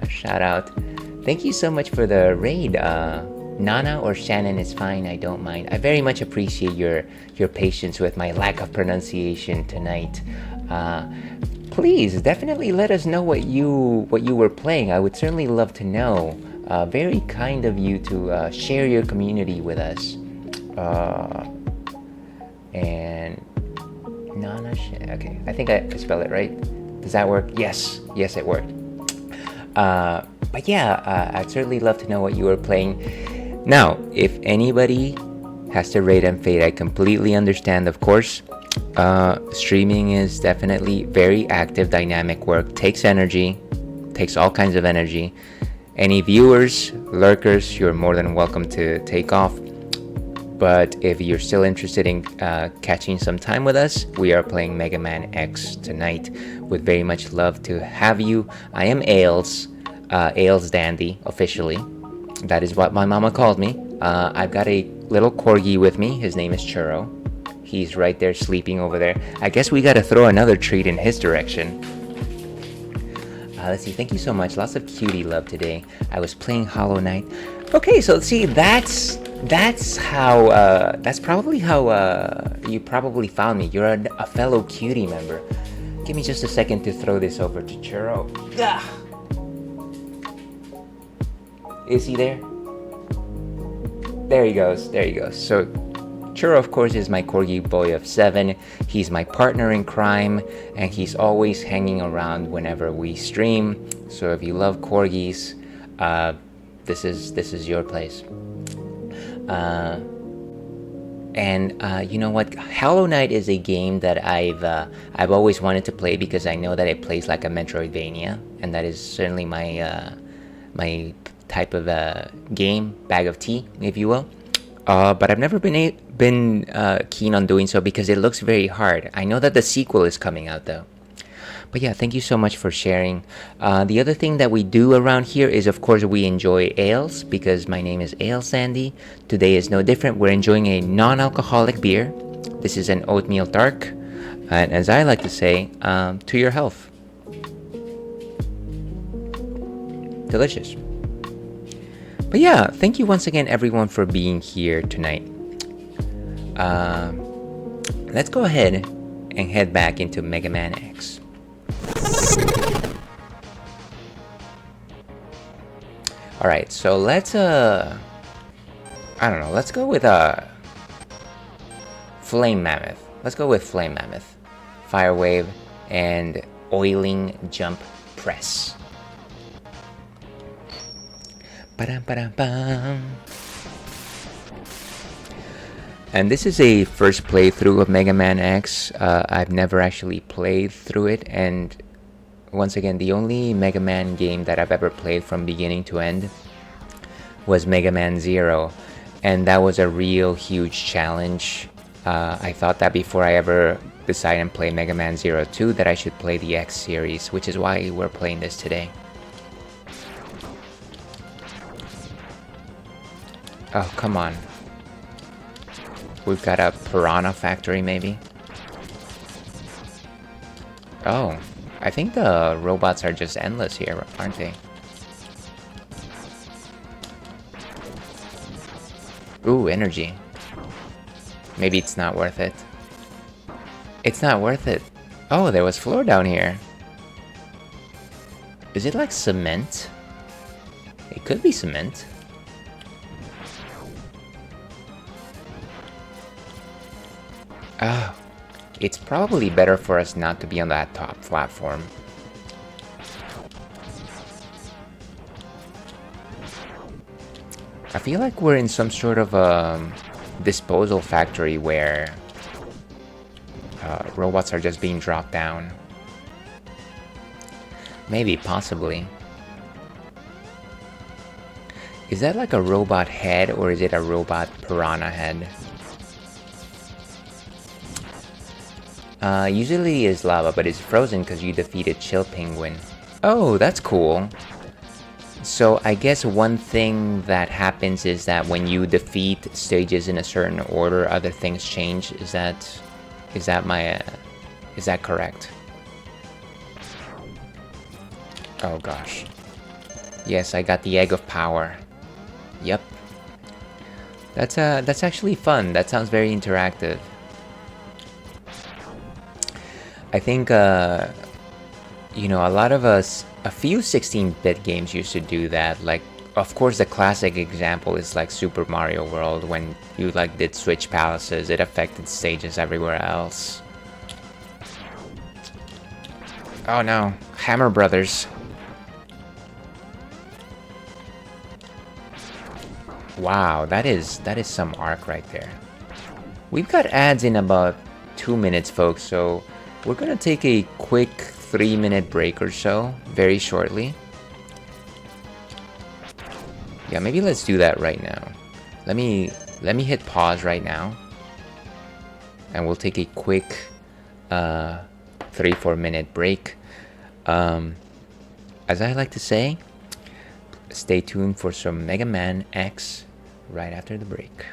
Shout out. Thank you so much for the raid. Nana or Shannon is fine, I don't mind. I very much appreciate your patience with my lack of pronunciation tonight. Please, definitely let us know what you were playing. I would certainly love to know. Very kind of you to share your community with us. And Nana, okay, I think I spelled it right. Does that work? Yes, it worked. But yeah, I'd certainly love to know what you were playing. Now, if anybody has to raid and fade, I completely understand, of course. Streaming is definitely very active, dynamic work. Takes energy, takes all kinds of energy. Any viewers, lurkers, you're more than welcome to take off. But if you're still interested in catching some time with us, we are playing Mega Man X tonight. Would very much love to have you. I am Ails Dandy, officially. That is what my mama called me. I've got a little corgi with me. His name is Churro. He's right there sleeping over there. I guess we gotta throw another treat in his direction. Let's see, thank you so much. Lots of cutie love today. I was playing Hollow Knight. Okay, so let's see, that's probably how you probably found me. You're a fellow cutie member. Give me just a second to throw this over to Churro. Is he there? There he goes. There he goes. So Churro, of course, is my corgi boy of 7. He's my partner in crime, and he's always hanging around whenever we stream. So if you love corgis, this is your place. You know what? Hollow Knight is a game that I've always wanted to play because I know that it plays like a Metroidvania, and that is certainly my my type of game, bag of tea, if you will. But I've never been keen on doing so because it looks very hard. I know that the sequel is coming out though. But yeah, thank you so much for sharing. The other thing that we do around here is, of course, we enjoy ales because my name is Ale Sandy. Today is no different. We're enjoying a non-alcoholic beer. This is an oatmeal dark, and as I like to say, to your health. Delicious. But yeah, thank you once again, everyone, for being here tonight. Let's go ahead and head back into Mega Man X. Alright, so let's I don't know, let's go with Flame Mammoth. Let's go with Flame Mammoth. Fire Wave and Oiling Jump Press. Ba-dum-ba-dum-bum. And this is a first playthrough of Mega Man X. I've never actually played through it, and once again, the only Mega Man game that I've ever played from beginning to end was Mega Man Zero, and that was a real huge challenge. I thought that before I ever decide and play Mega Man Zero 2 that I should play the X series, which is why we're playing this today. Oh, come on. We've got a piranha factory, maybe? Oh, I think the robots are just endless here, aren't they? Ooh, energy. Maybe it's not worth it. It's not worth it. Oh, there was floor down here. Is it like cement? It could be cement. Oh, it's probably better for us not to be on that top platform. I feel like we're in some sort of a disposal factory where robots are just being dropped down. Maybe, possibly. Is that like a robot head, or is it a robot piranha head? Usually is lava, but it's frozen because you defeated Chill Penguin. Oh, that's cool. So I guess one thing that happens is that when you defeat stages in a certain order, other things change. Is that correct? Oh gosh. Yes, I got the Egg of Power. Yep. That's actually fun. That sounds very interactive. I think, you know, a lot of us, a few 16-bit games used to do that. Like, of course, the classic example is like Super Mario World. When you like did switch palaces, it affected stages everywhere else. Oh no, Hammer Brothers. Wow, that is some arc right there. We've got ads in about 2 minutes, folks, so we're gonna take a quick 3-minute break or so, very shortly. Yeah, maybe let's do that right now. Let me hit pause right now, and we'll take a quick 3-4 minute break. As I like to say, stay tuned for some Mega Man X right after the break.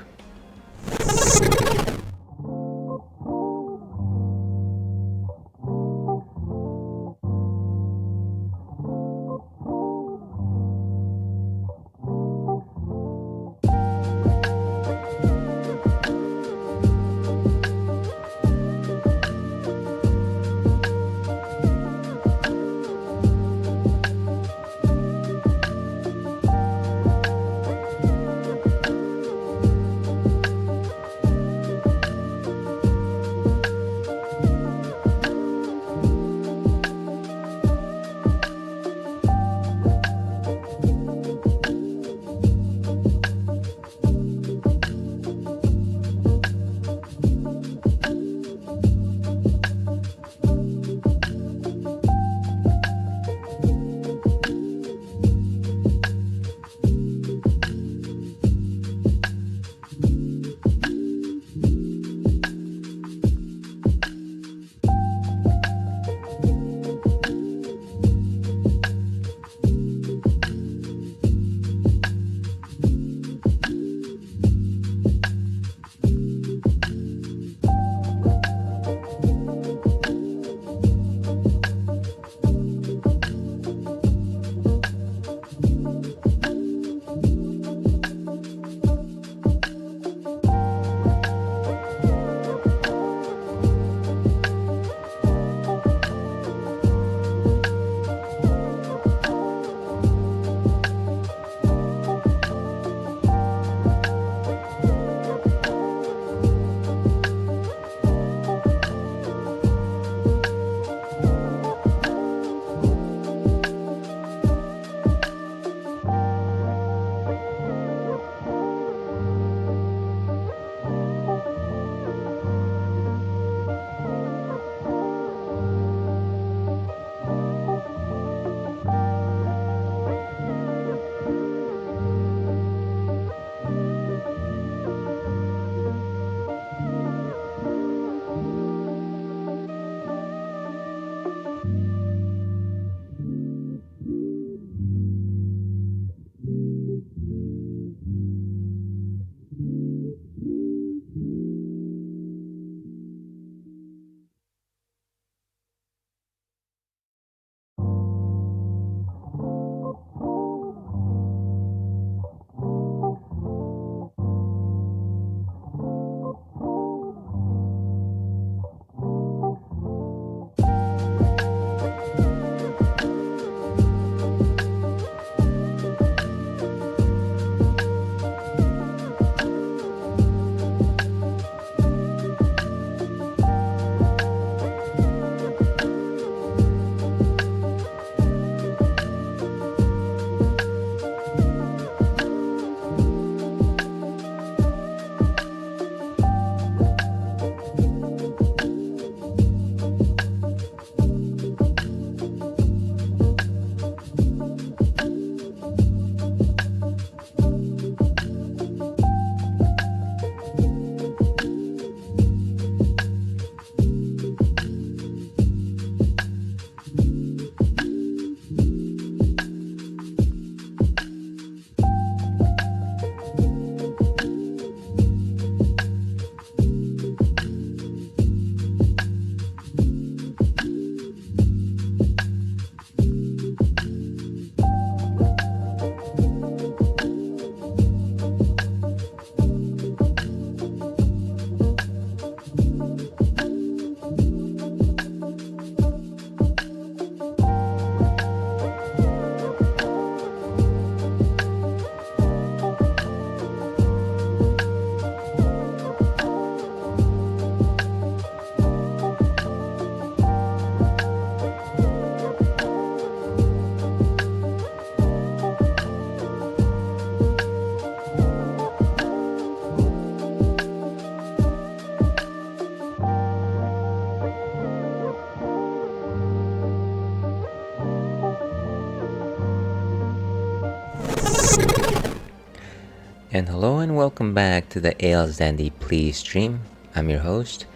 And hello and welcome back to the Ales Dandy Please stream. I'm your host,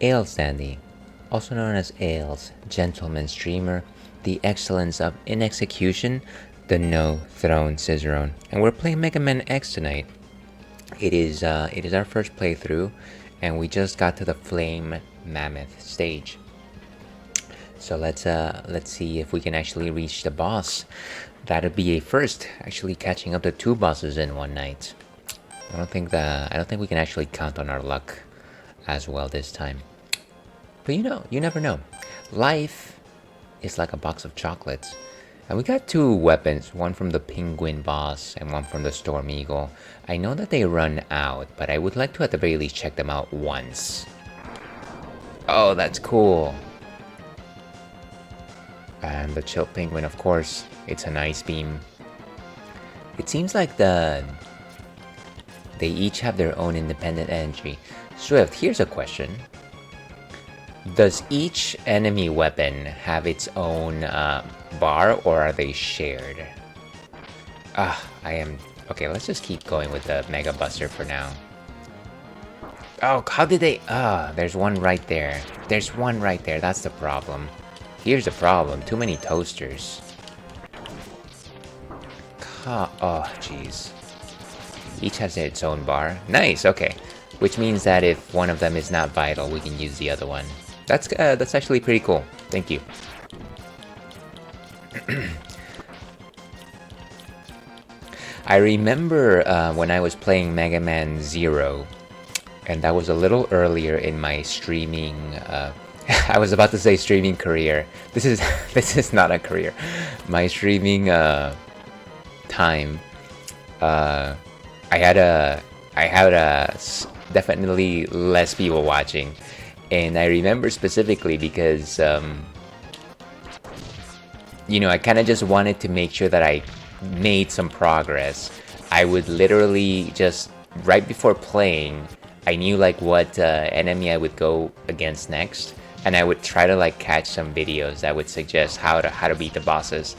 Ales Dandy, also known as Ales, Gentleman Streamer, the excellence of in execution, the no throne Cicerone. And we're playing Mega Man X tonight. It is our first playthrough, and we just got to the Flame Mammoth stage. So let's see if we can actually reach the boss. That'd be a first, actually catching up to 2 bosses in one night. I don't think we can actually count on our luck as well this time. But you never know. Life is like a box of chocolates. And we got 2 weapons, one from the Penguin boss and one from the Storm Eagle. I know that they run out, but I would like to at the very least check them out once. Oh, that's cool. And the Chill Penguin, of course, it's an ice beam. It seems like they each have their own independent energy. Swift, here's a question. Does each enemy weapon have its own bar, or are they shared? Okay, let's just keep going with the Mega Buster for now. Oh, how did they... there's one right there. There's one right there, that's the problem. Here's the problem, too many toasters. Oh, jeez. Each has its own bar. Nice, okay. Which means that if one of them is not vital, we can use the other one. That's actually pretty cool. Thank you. I remember when I was playing Mega Man 0, and that was a little earlier in my streaming... I was about to say streaming career. This is not a career. My streaming time. I had definitely less people watching, and I remember specifically because I kind of just wanted to make sure that I made some progress. I would literally just right before playing, I knew like what enemy I would go against next. And I would try to like catch some videos that would suggest how to beat the bosses.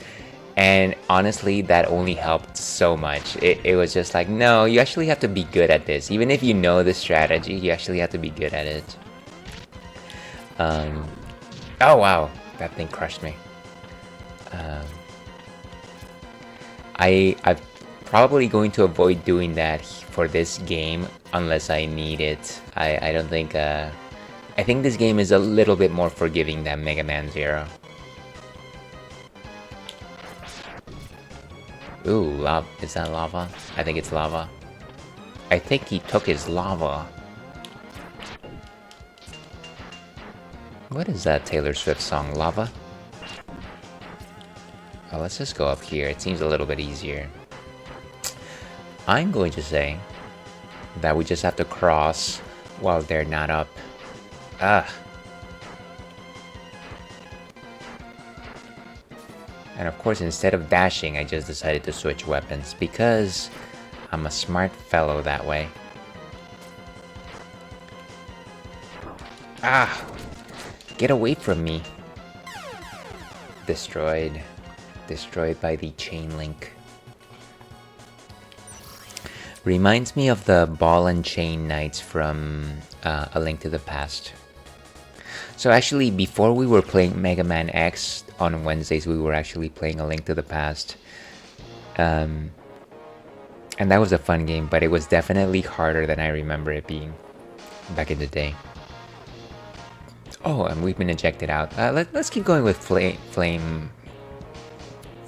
And honestly, that only helped so much. It was just like, no, you actually have to be good at this. Even if you know the strategy, you actually have to be good at it. Oh wow, that thing crushed me. I'm probably going to avoid doing that for this game unless I need it. I don't think... I think this game is a little bit more forgiving than Mega Man 0. Ooh, is that lava? I think it's lava. I think he took his lava. What is that Taylor Swift song, Lava? Oh, let's just go up here. It seems a little bit easier. I'm going to say that we just have to cross while they're not up. And of course, instead of dashing, I just decided to switch weapons because I'm a smart fellow that way. Get away from me. Destroyed by the chain link. Reminds me of the ball and chain knights from A Link to the Past. So actually, before we were playing Mega Man X on Wednesdays, we were actually playing A Link to the Past. And that was a fun game, but it was definitely harder than I remember it being back in the day. Oh, and we've been ejected out. Let's keep going with Flame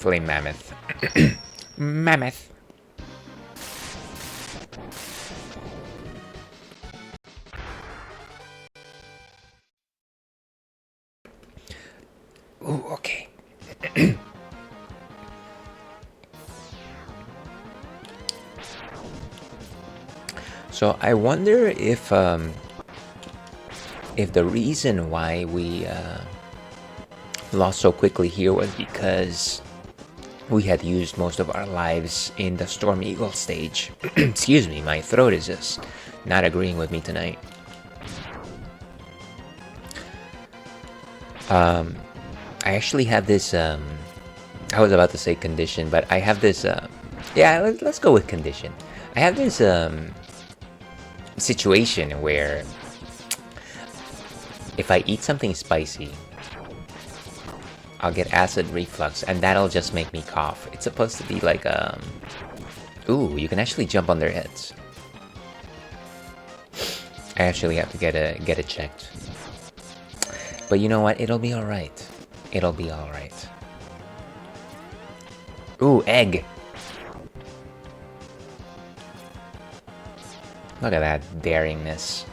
Mammoth. Mammoth. Ooh, okay. So I wonder if the reason why we lost so quickly here was because we had used most of our lives in the Storm Eagle stage. Excuse me, my throat is just not agreeing with me tonight. I actually have this, I was about to say condition, but I have this, yeah, let's go with condition. I have this situation where if I eat something spicy, I'll get acid reflux, and that'll just make me cough. It's supposed to be like ooh, you can actually jump on their heads. I actually have to get it checked. But you know what? It'll be alright. It'll be alright. Ooh, egg! Look at that daringness.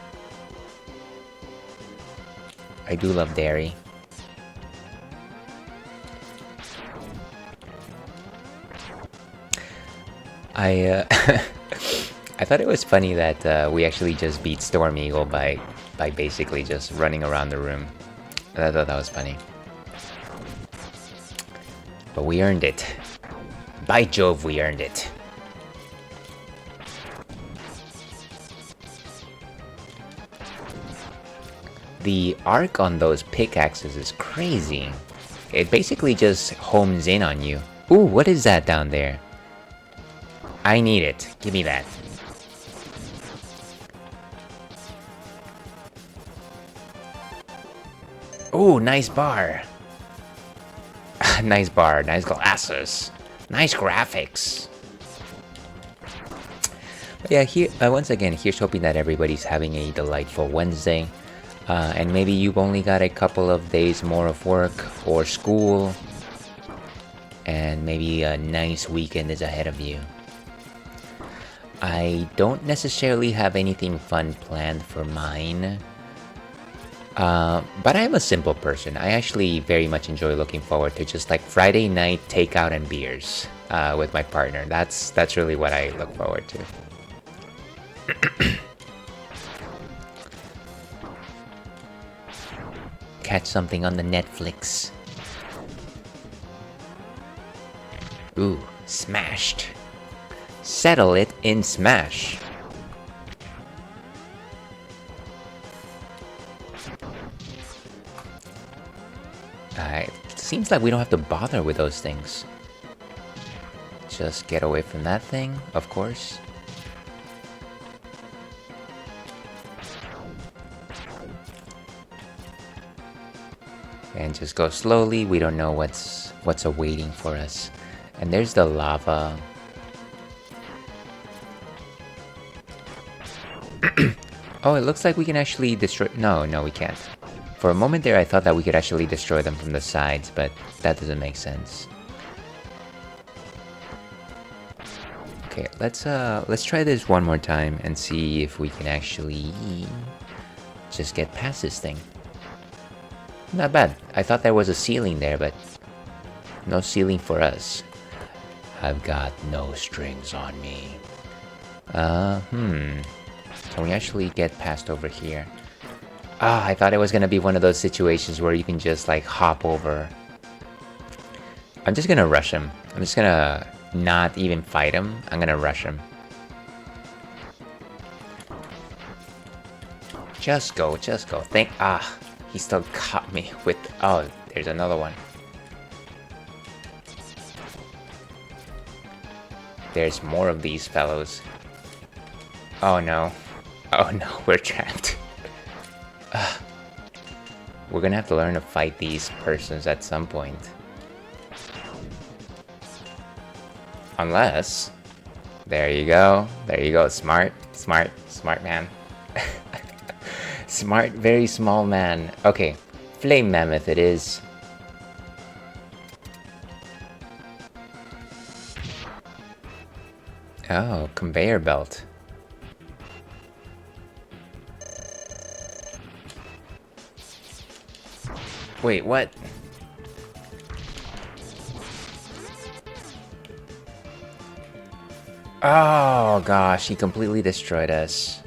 I do love dairy. I I thought it was funny that we actually just beat Storm Eagle by basically just running around the room. I thought that was funny. But we earned it. By Jove, we earned it. The arc on those pickaxes is crazy. It basically just homes in on you. Ooh, what is that down there? I need it. Give me that. Ooh, nice bar. Nice bar, nice glasses, nice graphics. But yeah, here once again, here's hoping that everybody's having a delightful Wednesday. And maybe you've only got a couple of days more of work or school. And maybe a nice weekend is ahead of you. I don't necessarily have anything fun planned for mine. But I'm a simple person. I actually very much enjoy looking forward to just like Friday night takeout and beers with my partner. That's really what I look forward to. Catch something on the Netflix. Ooh, smashed. Settle it in Smash. It seems like we don't have to bother with those things. Just get away from that thing, of course. And just go slowly. We don't know what's awaiting for us. And there's the lava. Oh, it looks like we can actually destroy... No, we can't. For a moment there, I thought that we could actually destroy them from the sides, but that doesn't make sense. Okay, let's try this one more time and see if we can actually just get past this thing. Not bad. I thought there was a ceiling there, but no ceiling for us. I've got no strings on me. Can we actually get past over here? I thought it was gonna be one of those situations where you can just like hop over. I'm just gonna rush him. I'm just gonna not even fight him. I'm gonna rush him. Just go. He still caught me with... Oh, there's another one. There's more of these fellows. Oh no, we're trapped. We're gonna have to learn to fight these persons at some point. Unless... There you go, smart man. Smart, very small man. Okay, Flame Mammoth it is. Oh, conveyor belt. Wait, what? Oh gosh, he completely destroyed us.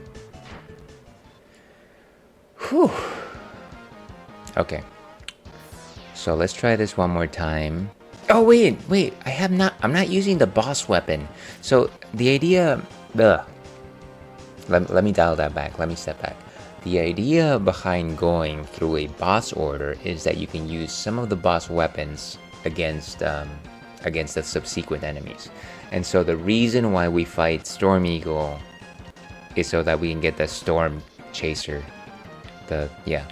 Whew. Okay. So let's try this one more time. Oh wait, I'm not using the boss weapon. So the idea, let me dial that back. Let me step back. The idea behind going through a boss order is that you can use some of the boss weapons against the subsequent enemies. And so the reason why we fight Storm Eagle is so that we can get the Storm Chaser. Yeah.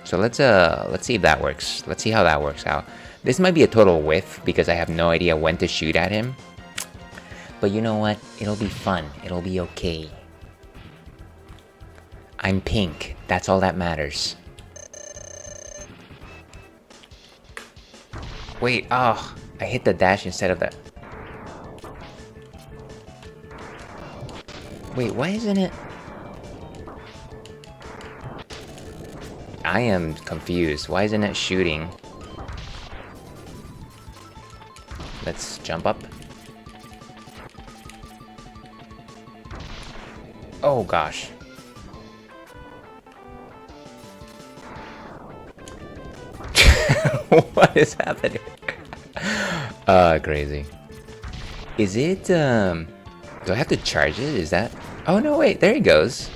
So let's see if that works. Let's see how that works out. This might be a total whiff because I have no idea when to shoot at him. But you know what? It'll be fun. It'll be okay. I'm pink. That's all that matters. Wait, oh, I hit the dash instead of the... Wait, why isn't it... I am confused. Why isn't it shooting? Let's jump up. Oh gosh. What is happening? Crazy. Is it, do I have to charge it? Is that... Oh no, wait, there he goes.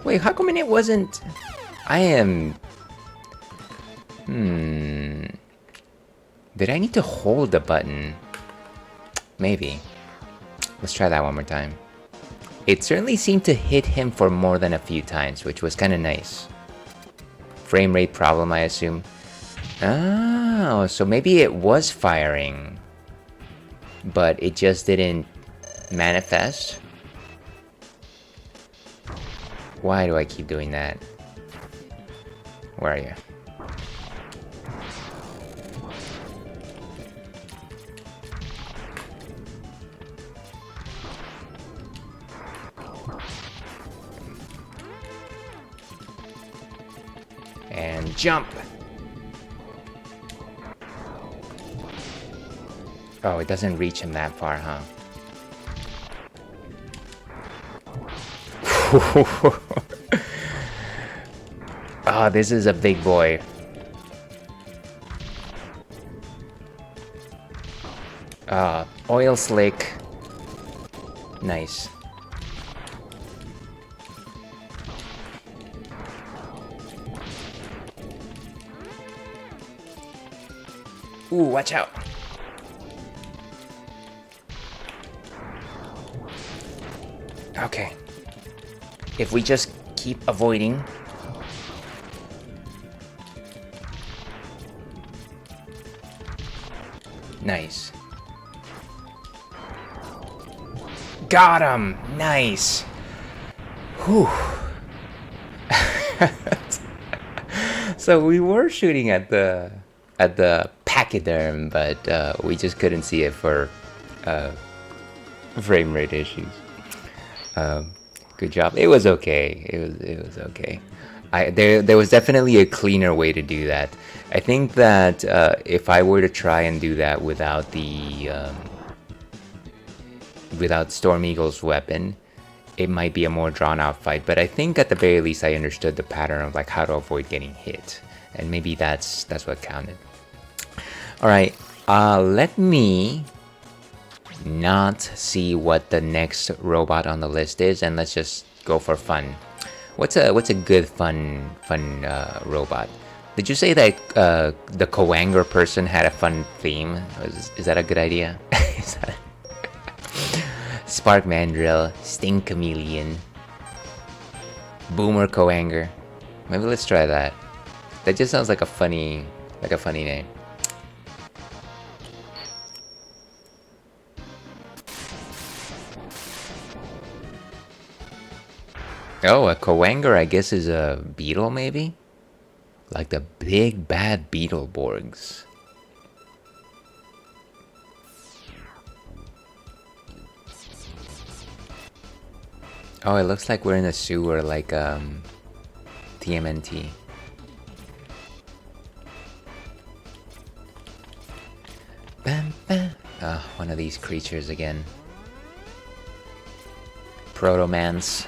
Wait, how come it wasn't... I am... Did I need to hold the button? Maybe. Let's try that one more time. It certainly seemed to hit him for more than a few times, which was kind of nice. Frame rate problem, I assume. Oh, so maybe it was firing, but it just didn't manifest? Why do I keep doing that? Where are you? And jump! Oh, it doesn't reach him that far, huh? Oh, this is a big boy. Oil slick. Nice. Ooh, watch out. Okay. If we just keep avoiding. Nice. Got him! Nice! Whew. So we were shooting at the pachyderm, but we just couldn't see it for frame rate issues. Good job. It was okay. It was okay. There was definitely a cleaner way to do that. I think that if I were to try and do that without the without Storm Eagle's weapon, it might be a more drawn out fight. But I think at the very least I understood the pattern of like how to avoid getting hit, and maybe that's what counted. All right, let me not see what the next robot on the list is, and let's just go for fun. What's a good fun robot? Did you say that the Coanger person had a fun theme? Is that a good idea? Spark Mandrill, Sting Chameleon, Boomer Coanger. Maybe let's try that. That just sounds like a funny name. Oh, a Coanger, I guess, is a beetle, maybe? Like the big bad Beetleborgs. Oh, it looks like we're in a sewer, like TMNT. Bam, bam. Ah, one of these creatures again. Protomans.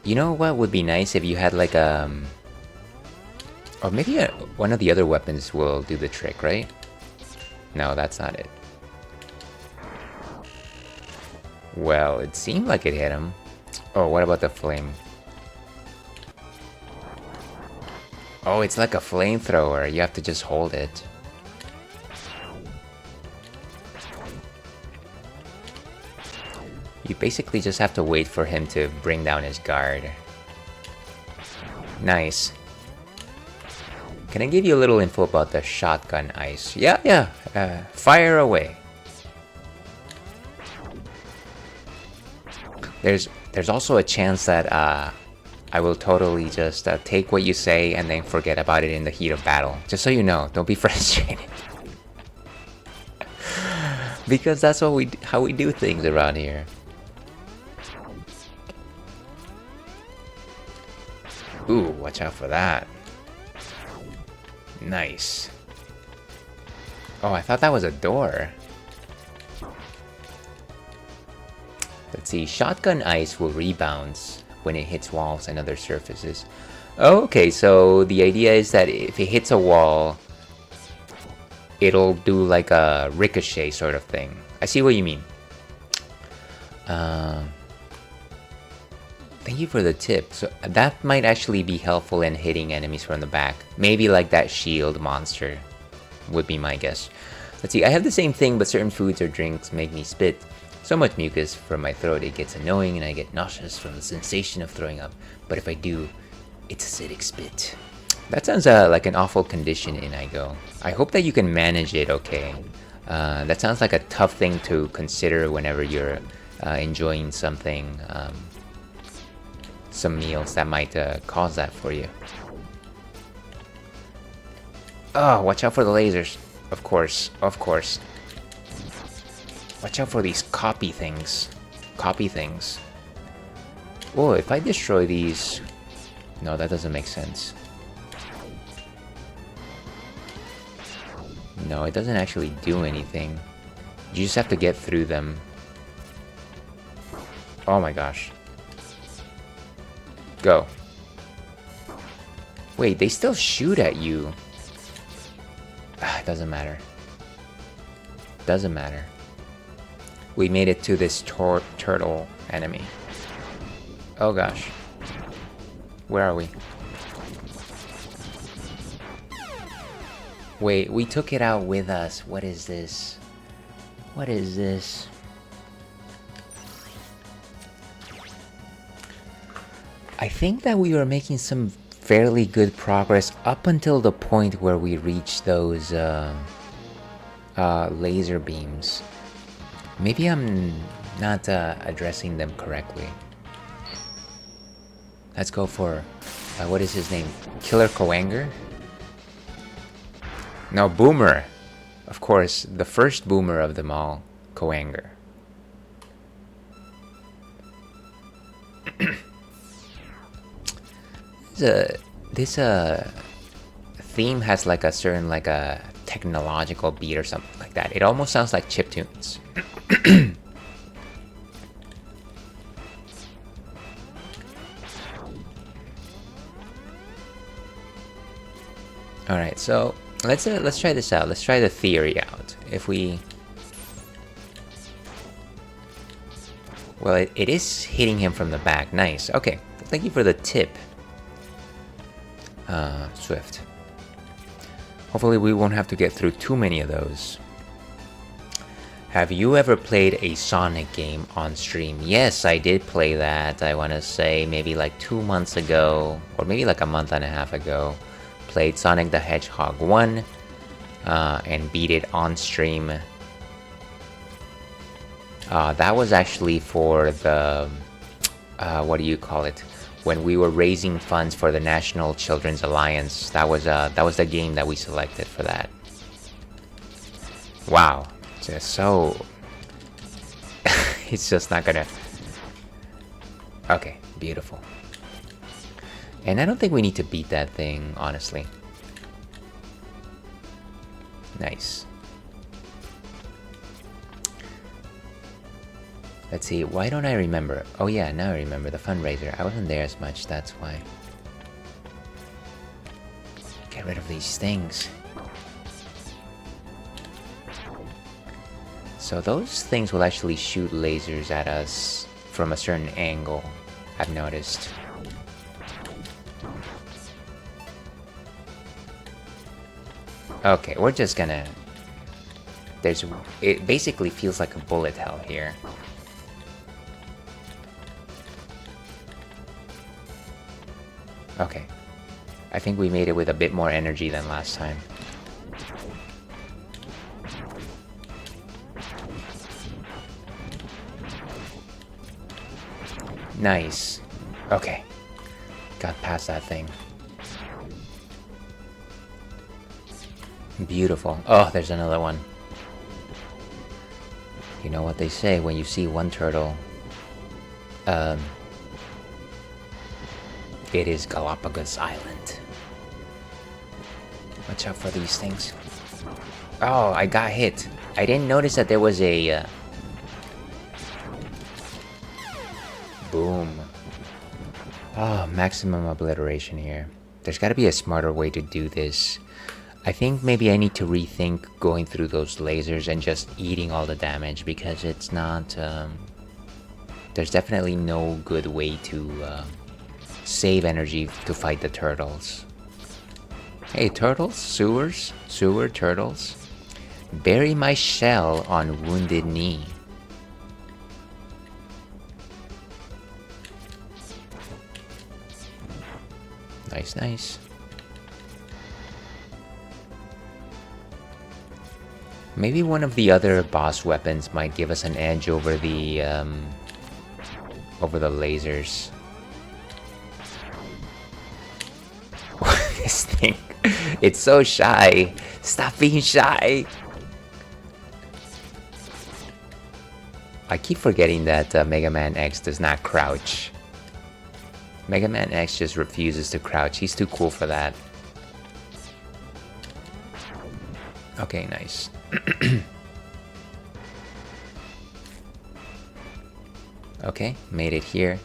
You know what would be nice if you had like or maybe one of the other weapons will do the trick, right? No, that's not it. Well, it seemed like it hit him. Oh, what about the flame? Oh, it's like a flamethrower. You have to just hold it. You basically just have to wait for him to bring down his guard. Nice. Can I give you a little info about the shotgun ice? Yeah. Fire away. There's also a chance that I will totally just take what you say and then forget about it in the heat of battle. Just so you know, don't be frustrated. Because that's how we do things around here. Ooh, watch out for that. Nice. Oh, I thought that was a door. Let's see, shotgun ice will rebound when it hits walls and other surfaces. Oh, okay, so the idea is that if it hits a wall, it'll do like a ricochet sort of thing. I see what you mean. Thank you for the tip. So that might actually be helpful in hitting enemies from the back. Maybe like that shield monster would be my guess. Let's see, I have the same thing, but certain foods or drinks make me spit so much mucus from my throat it gets annoying and I get nauseous from the sensation of throwing up. But if I do, it's acidic spit. That sounds like an awful condition in Igo. I hope that you can manage it okay. That sounds like a tough thing to consider whenever you're enjoying something, some meals that might cause that for you. Oh, watch out for the lasers. Of course. Watch out for these copy things. Oh, if I destroy these... No, that doesn't make sense. No, it doesn't actually do anything. You just have to get through them. Oh my gosh. Go. Wait, they still shoot at you. It doesn't matter. Doesn't matter. We made it to this turtle enemy. Oh gosh. Where are we? Wait, we took it out with us. What is this? What is this? I think that we were making some fairly good progress up until the point where we reached those laser beams. Maybe I'm not addressing them correctly. Let's go for, what is his name? Killer Coanger? No, Boomer. Of course, the first Boomer of them all, Coanger. This theme has like a certain like a technological beat or something like that. It almost sounds like chiptunes. All right, so let's try this out. Let's try the theory out. If we, well, it is hitting him from the back. Nice. Okay, thank you for the tip. Swift. Hopefully we won't have to get through too many of those. Have you ever played a Sonic game on stream? Yes, I did play that. I want to say maybe like 2 months ago, or maybe like a month and a half ago. Played Sonic the Hedgehog 1 and beat it on stream. That was actually for the, what do you call it? When we were raising funds for the National Children's Alliance, that was the game that we selected for that. Wow, just so it's just not gonna. Okay, beautiful. And I don't think we need to beat that thing, honestly. Nice. Let's see, why don't I remember? Oh yeah, now I remember the fundraiser. I wasn't there as much, that's why. Get rid of these things. So those things will actually shoot lasers at us from a certain angle, I've noticed. Okay, we're just gonna... It basically feels like a bullet hell here. Okay. I think we made it with a bit more energy than last time. Nice. Okay. Got past that thing. Beautiful. Oh, there's another one. You know what they say, when you see one turtle, it is Galapagos Island. Watch out for these things. Oh, I got hit. I didn't notice that there was a... Boom. Oh, maximum obliteration here. There's gotta be a smarter way to do this. I think maybe I need to rethink going through those lasers and just eating all the damage, because it's not... there's definitely no good way to save energy to fight the turtles. Hey, turtles? Sewers? Sewer turtles? Bury my shell on wounded knee. Nice, nice. Maybe one of the other boss weapons might give us an edge over the lasers. This thing, it's so shy. Stop being shy. I keep forgetting that Mega Man X does not crouch. Mega Man X just refuses to crouch. He's too cool for that. Okay, nice. Okay, made it here.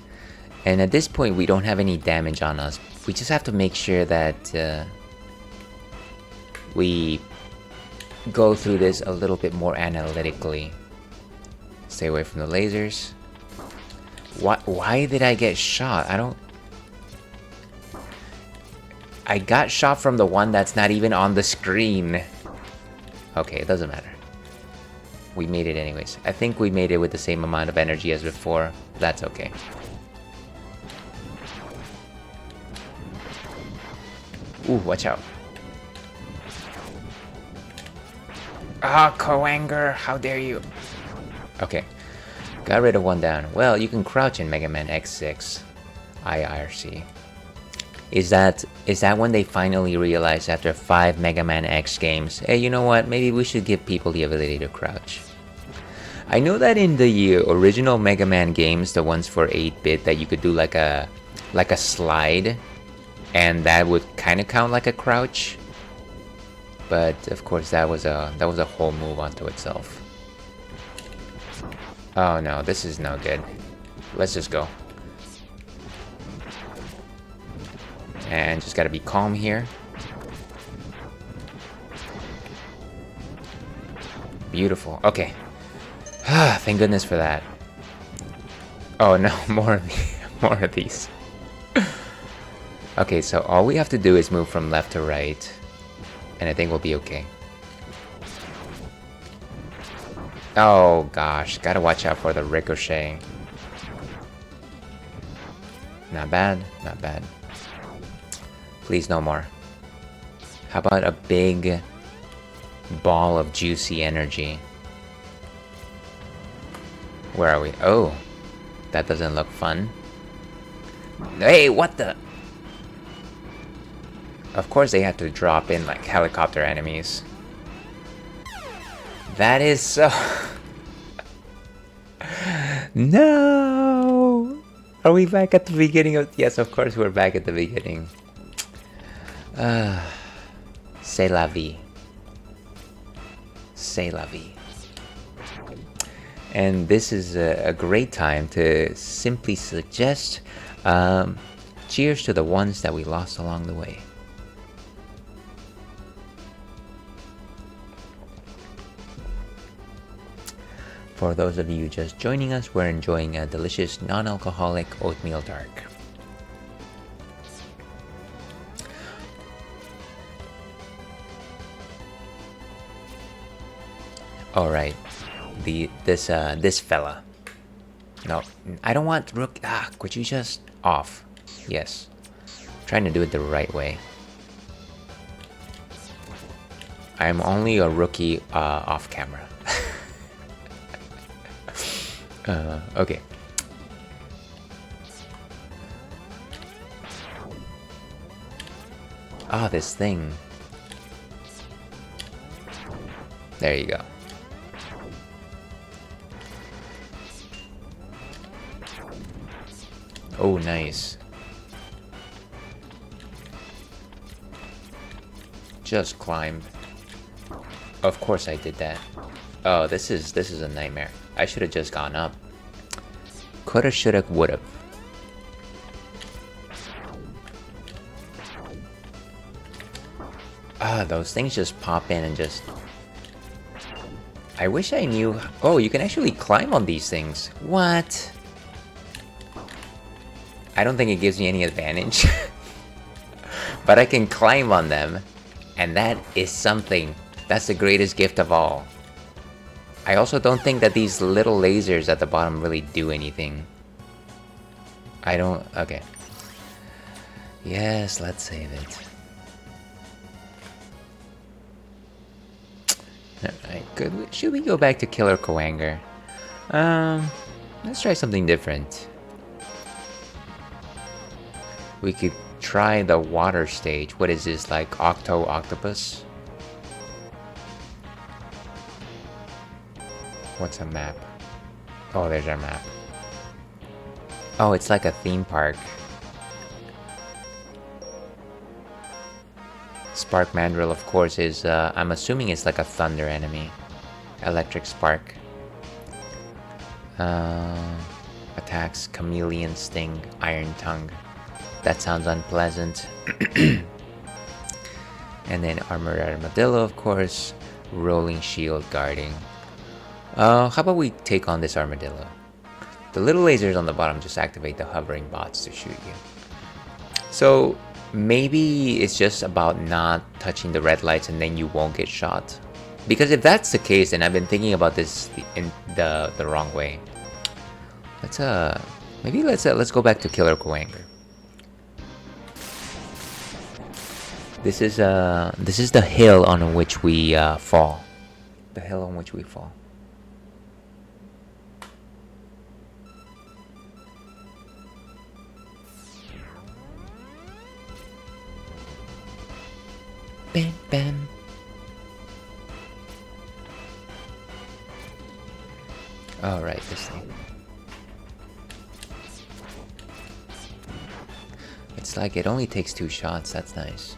And at this point, we don't have any damage on us. We just have to make sure that we go through this a little bit more analytically. Stay away from the lasers. Why did I get shot? I got shot from the one that's not even on the screen. Okay, it doesn't matter. We made it anyways. I think we made it with the same amount of energy as before. That's okay. Ooh, watch out. Ah, Coanger, how dare you. Okay, got rid of one down. Well, you can crouch in Mega Man X6 IRC. Is that when they finally realized after 5 Mega Man X games, hey, you know what, maybe we should give people the ability to crouch? I know that in the original Mega Man games, the ones for 8-bit, that you could do like a slide, and that would kind of count like a crouch. But of course that was a whole move unto itself. Oh no, this is no good. Let's just go. And just gotta be calm here. Beautiful. Okay. Thank goodness for that. Oh no, more of these. Okay, so all we have to do is move from left to right, and I think we'll be okay. Oh gosh, gotta watch out for the ricochet. Not bad, not bad. Please, no more. How about a big ball of juicy energy? Where are we? Oh, that doesn't look fun. Hey, what the? Of course they have to drop in like helicopter enemies. That is so... No! Are we back at the beginning of... Yes, of course we're back at the beginning. C'est la vie. C'est la vie. And this is a great time to simply suggest cheers to the ones that we lost along the way. For those of you just joining us, we're enjoying a delicious non-alcoholic oatmeal dark. All right, this fella. No, I don't want rook. Could you just off? Yes. Trying to do it the right way. I'm only a rookie off camera. Okay. Ah, this thing. There you go. Oh, nice. Just climb. Of course I did that. Oh, this is a nightmare. I should have just gone up. Coulda, shoulda, woulda. Ah, those things just pop in and just... I wish I knew... Oh, you can actually climb on these things. What? I don't think it gives me any advantage. But I can climb on them. And that is something. That's the greatest gift of all. I also don't think that these little lasers at the bottom really do anything. I don't... Okay. Yes, let's save it. Alright, good. Should we go back to Killer Coanger? Let's try something different. We could try the water stage. What is this, like Octopus? What's a map? Oh, there's our map. Oh, it's like a theme park. Spark Mandrill, of course, is, I'm assuming it's like a thunder enemy. Electric Spark. Attacks, Chameleon Sting, Iron Tongue. That sounds unpleasant. And then Armored Armadillo, of course. Rolling Shield, Guarding. How about we take on this Armadillo? The little lasers on the bottom just activate the hovering bots to shoot you. So maybe it's just about not touching the red lights and then you won't get shot. Because if that's the case, then I've been thinking about this in the wrong way. Let's let's go back to Killer Coanger. This is the hill on which we fall. The hill on which we fall. Bam, bam. All right, this thing. It's like it only takes 2 shots. That's nice.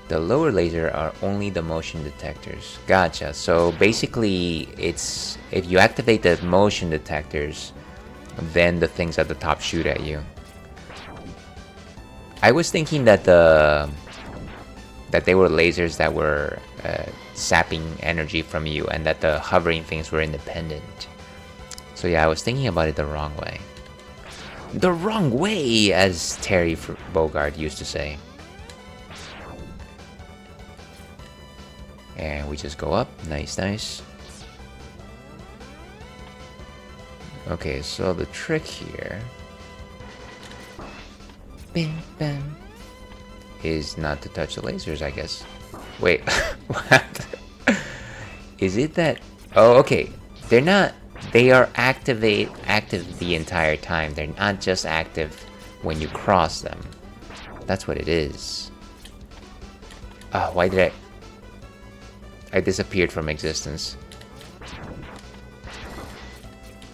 The lower laser are only the motion detectors. Gotcha. So basically, it's if you activate the motion detectors, then the things at the top shoot at you. I was thinking that they were lasers that were sapping energy from you, and that the hovering things were independent. So yeah, I was thinking about it the wrong way. The wrong way, as Terry Bogard used to say. And we just go up. Nice, nice. Okay, so the trick here... Bam, bam. Is not to touch the lasers, I guess. Wait, what? Is it that... Oh, okay. They're not... They are active the entire time. They're not just active when you cross them. That's what it is. Ah, why did I disappeared from existence.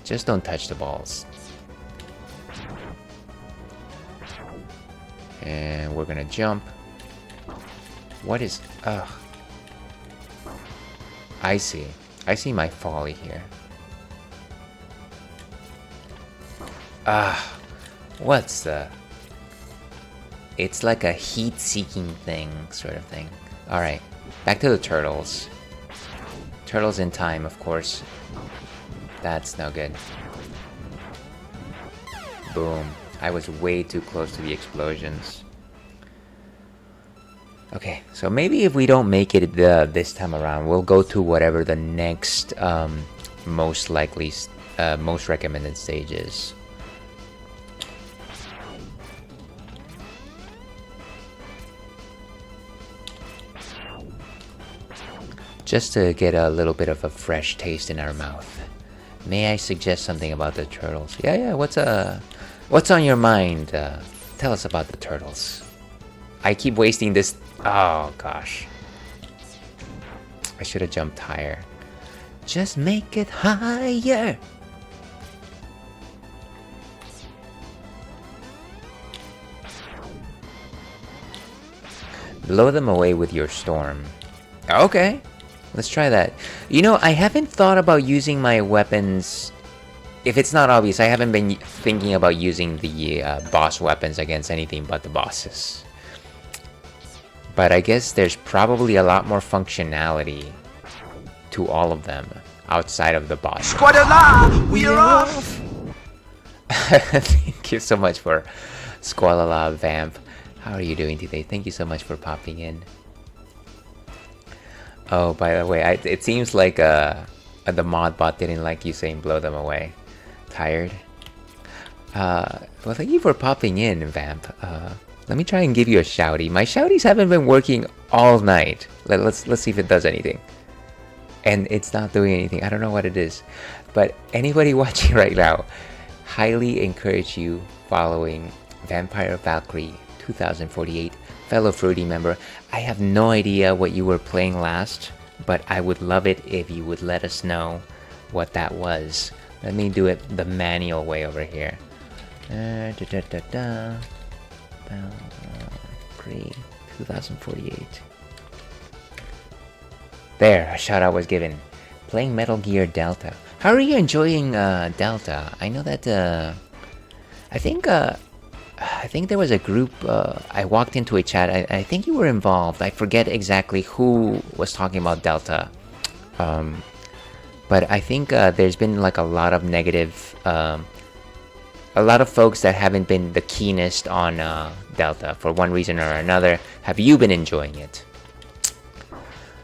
Just don't touch the balls. And we're gonna jump. What is... Ugh. I see. I see my folly here. Ah. What's the... It's like a heat-seeking thing, sort of thing. Alright. Back to the turtles. Turtles in time, of course. That's no good. Boom. I was way too close to the explosions. Okay, so maybe if we don't make it this time around, we'll go to whatever the next most likely most recommended stages. Just to get a little bit of a fresh taste in our mouth. May I suggest something about the turtles? Yeah, what's on your mind? Tell us about the turtles. I keep wasting this. Oh gosh. I should have jumped higher. Just make it higher. Blow them away with your storm. Okay. Let's try that. You know, I haven't thought about using my weapons. If it's not obvious, I haven't been thinking about using the boss weapons against anything but the bosses. But I guess there's probably a lot more functionality to all of them outside of the boss. Squadala, we are off! Thank you so much for Squalala Vamp. How are you doing today? Thank you so much for popping in. Oh, by the way, it seems like the mod bot didn't like you saying blow them away. Tired? Well, thank you for popping in, Vamp. Let me try and give you a shouty. My shouties haven't been working all night. Let's see if it does anything. And it's not doing anything. I don't know what it is. But anybody watching right now, highly encourage you following Vampire Valkyrie 2048. Fellow Fruity member, I have no idea what you were playing last, but I would love it if you would let us know what that was. Let me do it the manual way over here. Valkyrie 2048. There, a shout out was given. Playing Metal Gear Delta. How are you enjoying Delta? I know that I think there was a group, I walked into a chat, I think you were involved. I forget exactly who was talking about Delta. But I think there's been like a lot of negative, a lot of folks that haven't been the keenest on Delta for one reason or another. Have you been enjoying it?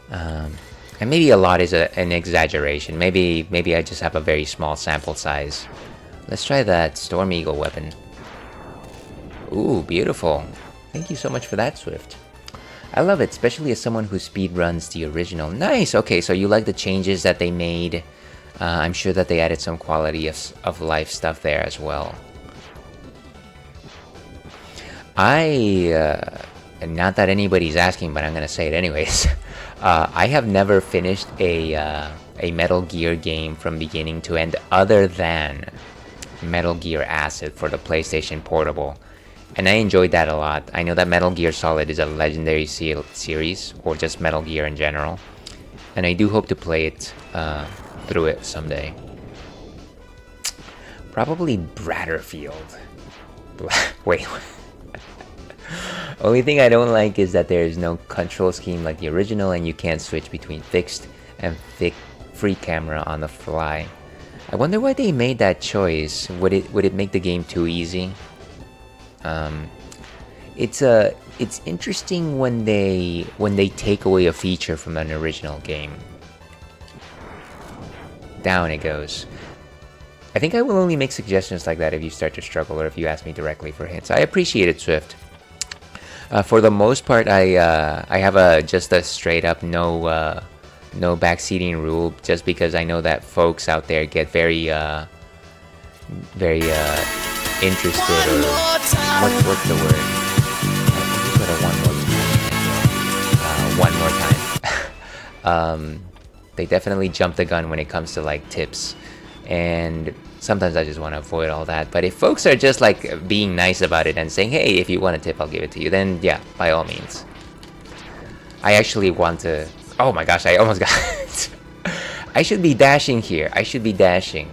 And maybe a lot is an exaggeration. Maybe I just have a very small sample size. Let's try that Storm Eagle weapon. Ooh, beautiful. Thank you so much for that, Swift. I love it, especially as someone who speedruns the original. Nice! Okay, so you like the changes that they made. I'm sure that they added some quality of life stuff there as well. Not that anybody's asking, but I'm gonna say it anyways. I have never finished a Metal Gear game from beginning to end other than Metal Gear Acid for the PlayStation Portable. And I enjoyed that a lot. I know that Metal Gear Solid is a legendary series, or just Metal Gear in general. And I do hope to play it through it someday. Probably Bratterfield. Wait. Only thing I don't like is that there is no control scheme like the original, and you can't switch between fixed and free camera on the fly. I wonder why they made that choice. Would it make the game too easy? It's interesting when they take away a feature from an original game. Down it goes. I think I will only make suggestions like that if you start to struggle or if you ask me directly for hints. I appreciate it, Swift. For the most part, I have just a straight up no backseating rule, just because I know that folks out there get very interested, or what's the word? One more time. They definitely jump the gun when it comes to like tips, and sometimes I just want to avoid all that. But if folks are just like being nice about it and saying, hey, if you want a tip, I'll give it to you, then yeah, by all means. I actually want to... Oh my gosh, I almost got it. I should be dashing here. I should be dashing.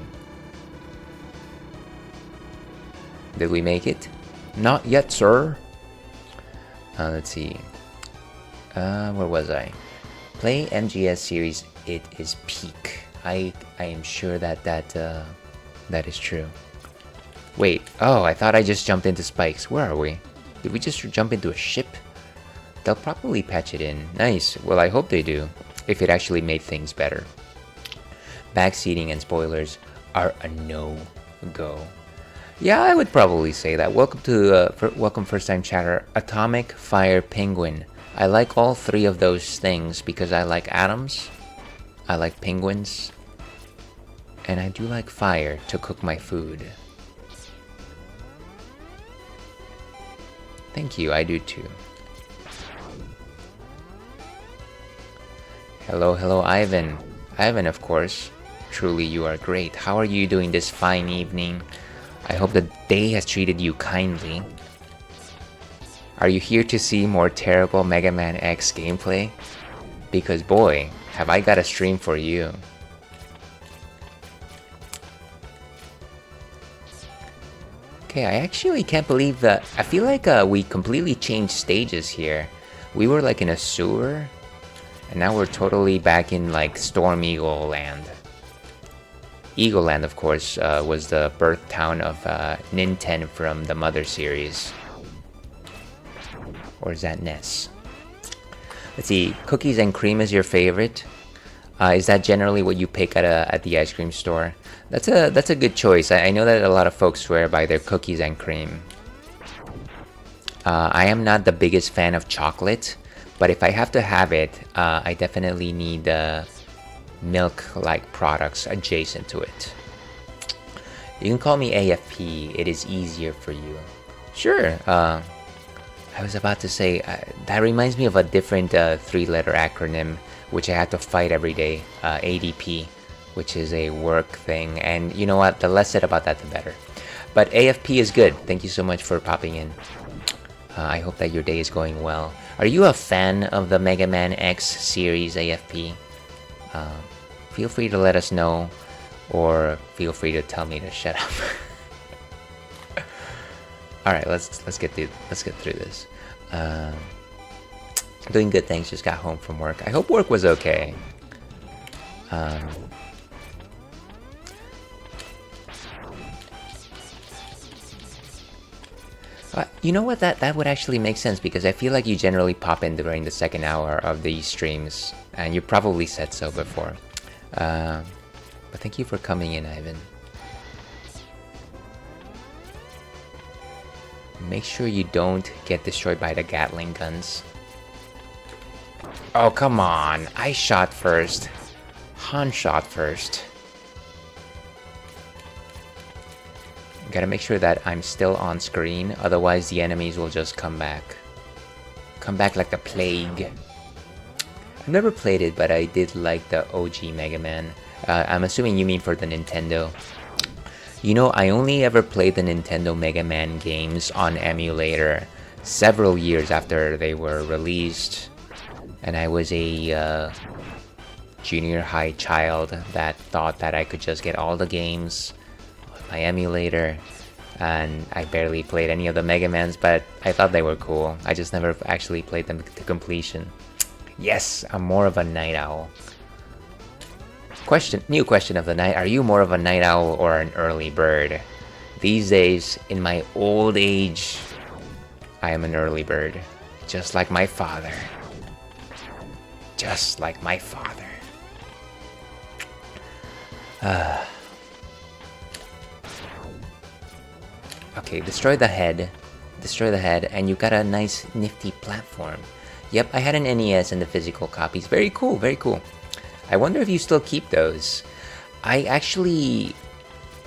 Did we make it? Not yet, sir. Let's see. Where was I? Play MGS series. It is peak. I am sure that is true. Wait. Oh, I thought I just jumped into spikes. Where are we? Did we just jump into a ship? They'll probably patch it in. Nice. Well, I hope they do. If it actually made things better. Backseating and spoilers are a no-go. Yeah, I would probably say that. Welcome to welcome first time chatter. Atomic, fire, penguin. I like all three of those things because I like atoms, I like penguins, and I do like fire to cook my food. Thank you, I do too. Hello, hello, Ivan. Ivan, of course. Truly, you are great. How are you doing this fine evening? I hope the day has treated you kindly. Are you here to see more terrible Mega Man X gameplay? Because boy, have I got a stream for you. Okay, I actually can't believe that. I feel like we completely changed stages here. We were like in a sewer, and now we're totally back in like Storm Eagle Land. Eagle Land, of course, was the birth town of Nintendo from the Mother series. Or is that NES? Let's see, cookies and cream is your favorite? Is that generally what you pick at the ice cream store? That's a good choice. I know that a lot of folks swear by their cookies and cream. I am not the biggest fan of chocolate, but if I have to have it, I definitely need milk-like products adjacent to it. You can call me AFP, it is easier for you. Sure, I was about to say, that reminds me of a different three-letter acronym which I have to fight every day, ADP, which is a work thing, and you know what, the less said about that the better. But AFP is good, thank you so much for popping in. I hope that your day is going well. Are you a fan of the Mega Man X series, AFP? Feel free to let us know, or feel free to tell me to shut up. All right, let's get through this. Doing good, thanks. Just got home from work. I hope work was okay. You know what? That would actually make sense because I feel like you generally pop in during the second hour of these streams, and you probably said so before. But thank you for coming in, Ivan. Make sure you don't get destroyed by the Gatling guns. Oh, come on. I shot first. Han shot first. Gotta make sure that I'm still on screen, otherwise the enemies will just come back. Come back like the plague. I've never played it, but I did like the OG Mega Man. I'm assuming you mean for the Nintendo. You know, I only ever played the Nintendo Mega Man games on emulator several years after they were released. And I was a junior high child that thought that I could just get all the games on my emulator. And I barely played any of the Mega Mans, but I thought they were cool. I just never actually played them to completion. Yes, I'm more of a night owl. New question of the night. Are you more of a night owl or an early bird? These days, in my old age, I am an early bird. Just like my father. Just like my father. Okay, destroy the head. Destroy the head, and you got a nice nifty platform. Yep, I had an NES and the physical copies. Very cool, very cool. I wonder if you still keep those. I actually...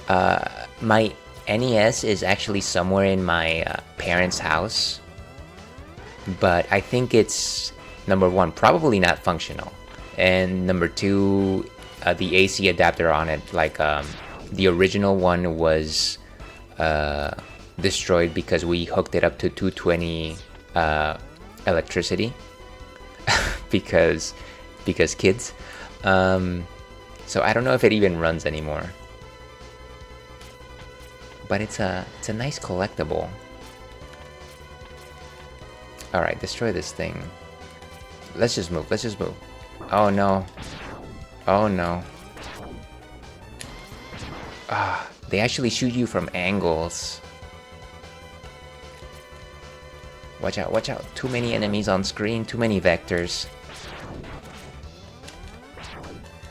my NES is actually somewhere in my parents' house. But I think it's, number one, probably not functional. And number two, the AC adapter on it, like the original one was destroyed because we hooked it up to 220 electricity. because kids. So I don't know if it even runs anymore. But it's a nice collectible. Alright, destroy this thing. Let's just move, Oh no. Oh no. Ah, they actually shoot you from angles. Watch out, watch out. Too many enemies on screen, too many vectors.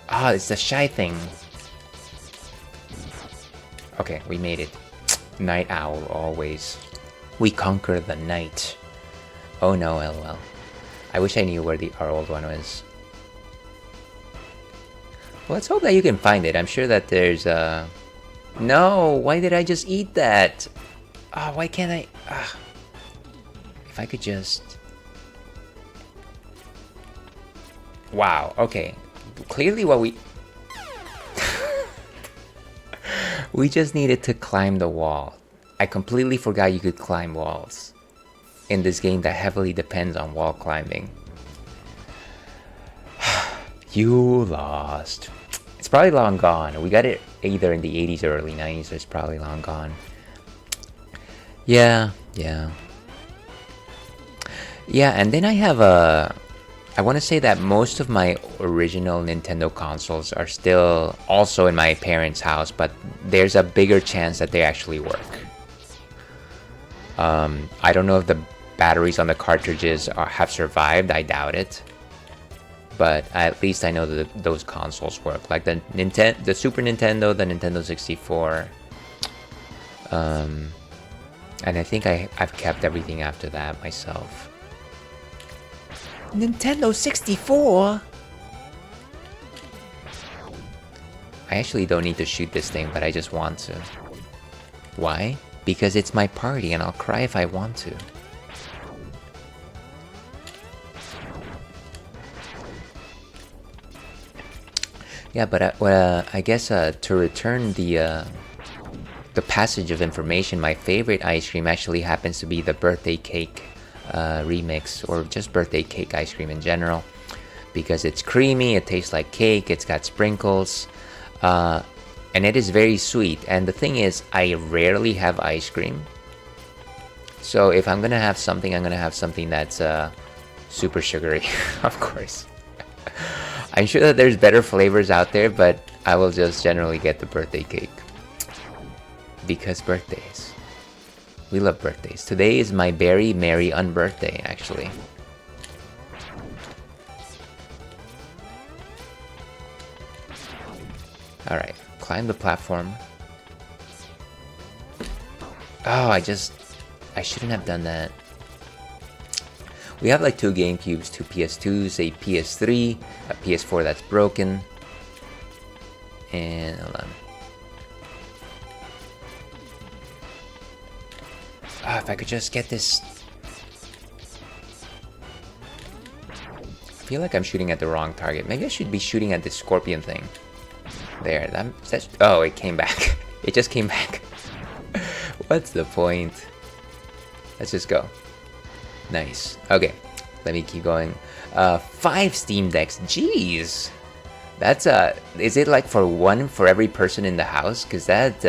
Ah, it's the shy thing. Okay, we made it. Night owl, always. We conquer the night. Oh no, lol. I wish I knew where our old one was. Well, let's hope that you can find it. I'm sure that there's No, why did I just eat that? Why can't I? If I could just... Wow, okay. Clearly what we... We just needed to climb the wall. I completely forgot you could climb walls in this game that heavily depends on wall climbing. You lost. It's probably long gone. We got it either in the 80s or early 90s, so it's probably long gone. Yeah, and then I have I want to say that most of my original Nintendo consoles are still also in my parents' house, but there's a bigger chance that they actually work. I don't know if the batteries on the cartridges have survived. I doubt it. But at least I know that those consoles work. Like the Super Nintendo, the Nintendo 64. And I think I've kept everything after that myself. Nintendo 64? I actually don't need to shoot this thing, but I just want to. Why? Because it's my party and I'll cry if I want to. Yeah, but I guess to return the passage of information, my favorite ice cream actually happens to be the birthday cake remix, or just birthday cake ice cream in general, because it's creamy, it tastes like cake, it's got sprinkles, and it is very sweet. And the thing is, I rarely have ice cream, so if I'm gonna have something, I'm gonna have something that's super sugary. Of course. I'm sure that there's better flavors out there, but I will just generally get the birthday cake. Because birthdays. We love birthdays. Today is my very merry unbirthday, actually. Alright, climb the platform. Oh, I shouldn't have done that. We have like 2 GameCubes, 2 PS2s, a PS3, a PS4 that's broken. And hold on. If I could just get this. I feel like I'm shooting at the wrong target. Maybe I should be shooting at this scorpion thing. There, that's oh, it came back. It just came back. What's the point? Let's just go. Nice. Okay, let me keep going. 5 Steam Decks. Jeez, that's is it like for every person in the house? Because that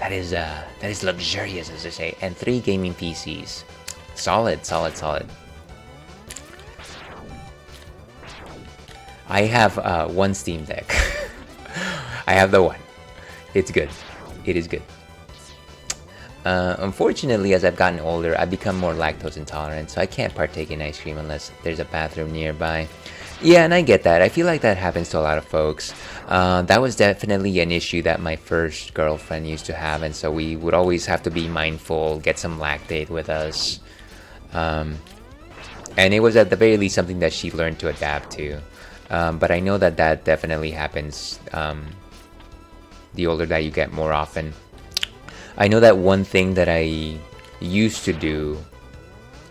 is luxurious, as they say. And 3 gaming PCs. Solid. I have 1 Steam Deck. I have the one. It's good. It is good. Unfortunately, as I've gotten older, I've become more lactose intolerant, so I can't partake in ice cream unless there's a bathroom nearby. Yeah, and I get that. I feel like that happens to a lot of folks. That was definitely an issue that my first girlfriend used to have, and so we would always have to be mindful, get some lactate with us. And it was at the very least something that she learned to adapt to. But I know that that definitely happens the older that you get more often. I know that one thing that I used to do,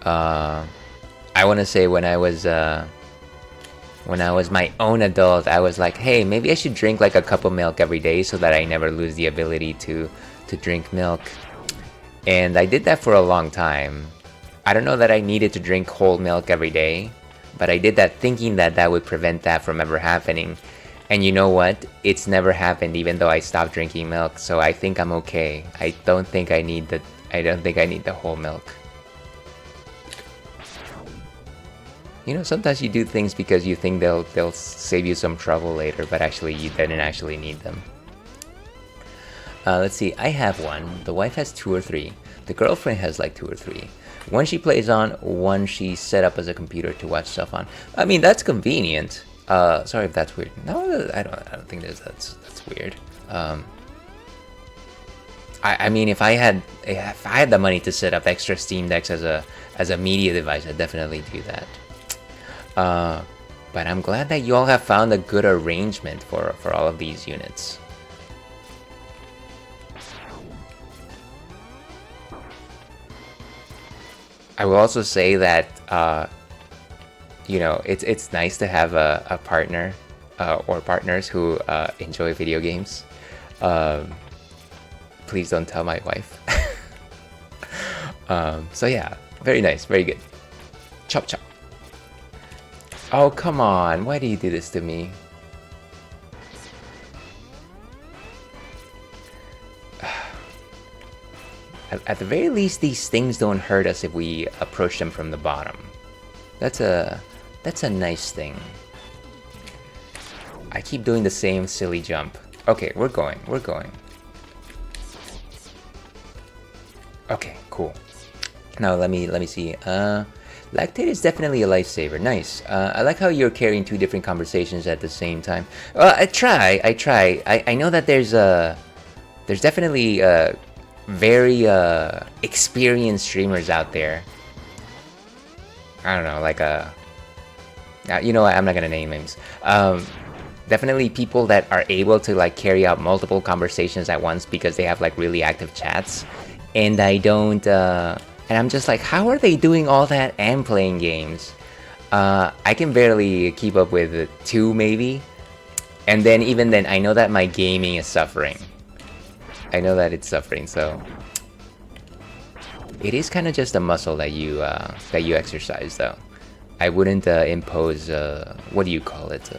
I want to say when I was my own adult, I was like, hey, maybe I should drink like a cup of milk every day so that I never lose the ability to drink milk. And I did that for a long time. I don't know that I needed to drink whole milk every day, but I did that thinking that that would prevent that from ever happening. And you know what? It's never happened, even though I stopped drinking milk. So I think I'm okay. I don't think I need the whole milk. You know, sometimes you do things because you think they'll save you some trouble later, but actually you didn't actually need them. Let's see. I have 1. The wife has 2 or 3. The girlfriend has like 2 or 3. One she plays on, one she set up as a computer to watch stuff on. I mean, that's convenient. Sorry if that's weird. No, I don't think that's weird. I mean, if I had the money to set up extra Steam Decks as a media device, I'd definitely do that. But I'm glad that you all have found a good arrangement for all of these units. I will also say that you know, it's nice to have a partner or partners who enjoy video games. Please don't tell my wife. So yeah, very nice, very good. Chop chop. Oh, come on, why do you do this to me? At the very least, these things don't hurt us if we approach them from the bottom. That's a nice thing. I keep doing the same silly jump. Okay, we're going. Okay, cool. Now let me see. Lactate is definitely a lifesaver. Nice. I like how you're carrying two different conversations at the same time. I try. I know that there's definitely very experienced streamers out there. I don't know, like you know what, I'm not gonna name names. Definitely people that are able to like carry out multiple conversations at once because they have like really active chats, and I don't. And I'm just like, how are they doing all that and playing games? I can barely keep up with 2 maybe, and then even then, I know that my gaming is suffering. I know that it's suffering, so it is kind of just a muscle that you exercise, though. I wouldn't impose what do you call it,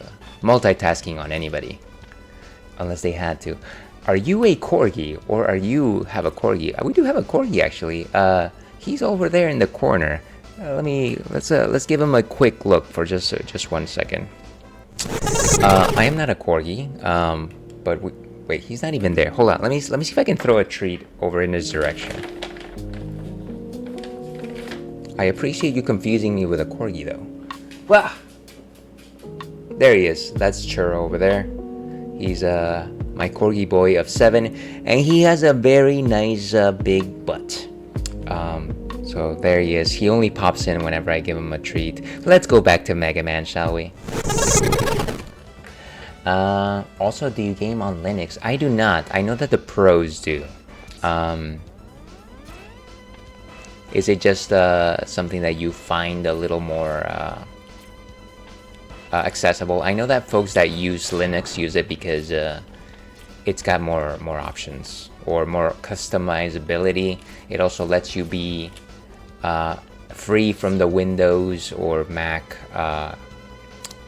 multitasking on anybody, unless they had to. Are you a corgi, or are you have a corgi? We do have a corgi actually. He's over there in the corner. Let's give him a quick look for just 1 second. I am not a corgi, but wait, he's not even there. Hold on, let me see if I can throw a treat over in his direction. I appreciate you confusing me with a corgi, though. Wow! There he is. That's Churro over there. He's my corgi boy of 7, and he has a very nice big butt. So there he is. He only pops in whenever I give him a treat. Let's go back to Mega Man, shall we? Also, do you game on Linux? I do not. I know that the pros do. Is it just something that you find a little more accessible? I know that folks that use Linux use it because it's got more options or more customizability. It also lets you be free from the Windows or Mac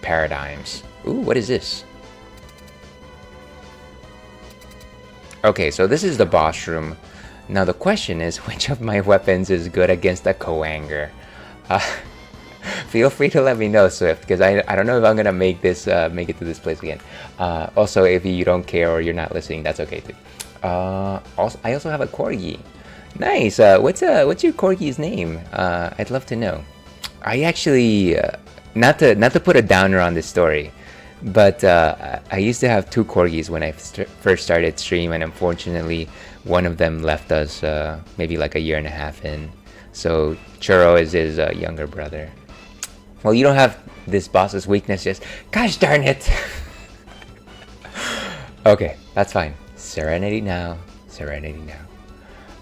paradigms. Ooh, what is this? Okay, so this is the boss room. Now the question is, which of my weapons is good against a Coanger? Feel free to let me know, Swift, because I don't know if I'm gonna make this make it to this place again. Also, if you don't care or you're not listening, that's okay too. I also have a corgi. Nice. What's your corgi's name? I'd love to know. I actually not to put a downer on this story, but I used to have 2 corgis when I first started stream, and unfortunately one of them left us maybe like a year and a half in. So Churro is his younger brother. Well, you don't have this boss's weakness, just gosh darn it. Okay, that's fine. Serenity now. Serenity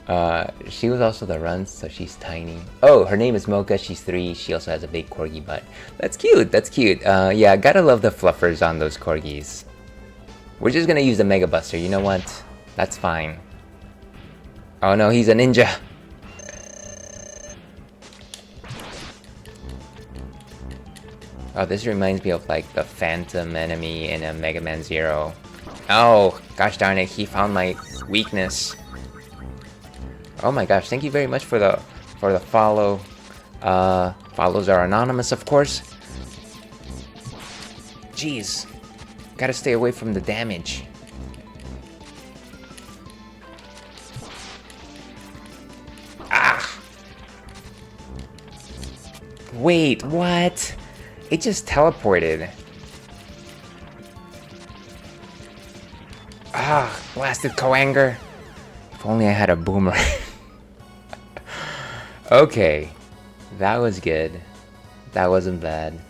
now. She was also the runs, so she's tiny. Oh, her name is Mocha. She's 3. She also has a big corgi butt. That's cute. That's cute. Yeah, gotta love the fluffers on those corgis. We're just gonna use the Mega Buster. You know what? That's fine. Oh no, he's a ninja. Oh, this reminds me of like the phantom enemy in a Mega Man Zero. Oh, gosh darn it, he found my weakness. Oh my gosh, thank you very much for the follow. Follows are anonymous, of course. Jeez, gotta stay away from the damage. Ah! Wait, what? It just teleported. Ah, blasted Coanger. If only I had a boomerang. Okay, that was good. That wasn't bad.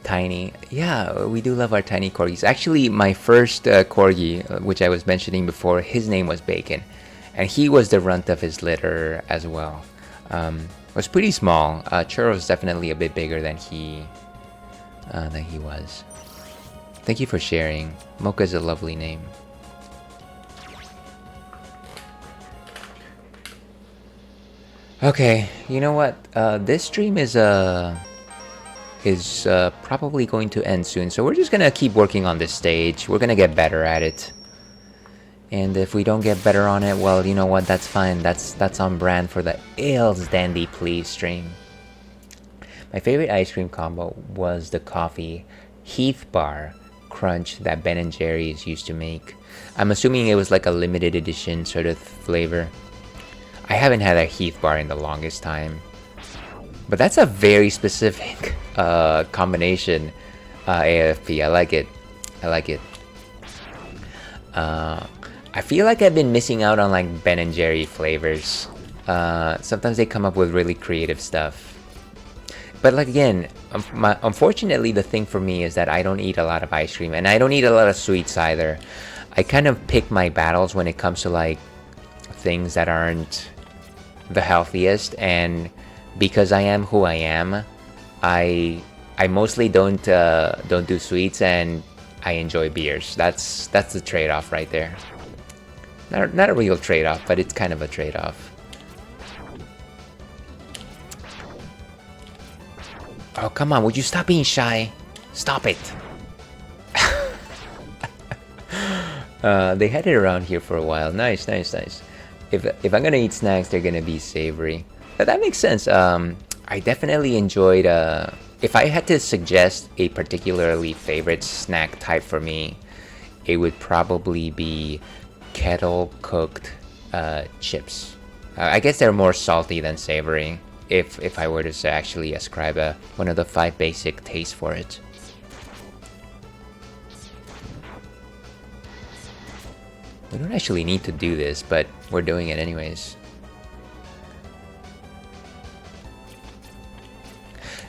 Tiny. Yeah, we do love our tiny corgis. Actually, my first corgi, which I was mentioning before, his name was Bacon. And he was the runt of his litter as well. Was pretty small. Churro's definitely a bit bigger than he was. Thank you for sharing. Mocha's a lovely name. Okay, you know what? This stream is probably going to end soon, so we're just gonna keep working on this stage. We're gonna get better at it. And if we don't get better on it, well, you know what? That's fine. That's on brand for the Ales Dandy Please stream. My favorite ice cream combo was the coffee Heath Bar Crunch that Ben & Jerry's used to make. I'm assuming it was like a limited edition sort of flavor. I haven't had a Heath Bar in the longest time. But that's a very specific combination, AFP. I like it. I like it. I feel like I've been missing out on like Ben & Jerry flavors. Sometimes they come up with really creative stuff. But like again, unfortunately the thing for me is that I don't eat a lot of ice cream. And I don't eat a lot of sweets either. I kind of pick my battles when it comes to like things that aren't the healthiest. And because I am who I am, I mostly don't do sweets, and I enjoy beers. That's the trade-off right there. Not a real trade-off, but it's kind of a trade-off. Oh, come on, would you stop being shy? Stop it. They had it around here for a while. Nice, nice, nice. If I'm gonna eat snacks, they're gonna be savory. But that makes sense. I definitely enjoyed... if I had to suggest a particularly favorite snack type for me, it would probably be kettle-cooked chips. I guess they're more salty than savory, if I were to actually ascribe one of the 5 basic tastes for it. We don't actually need to do this, but we're doing it anyways.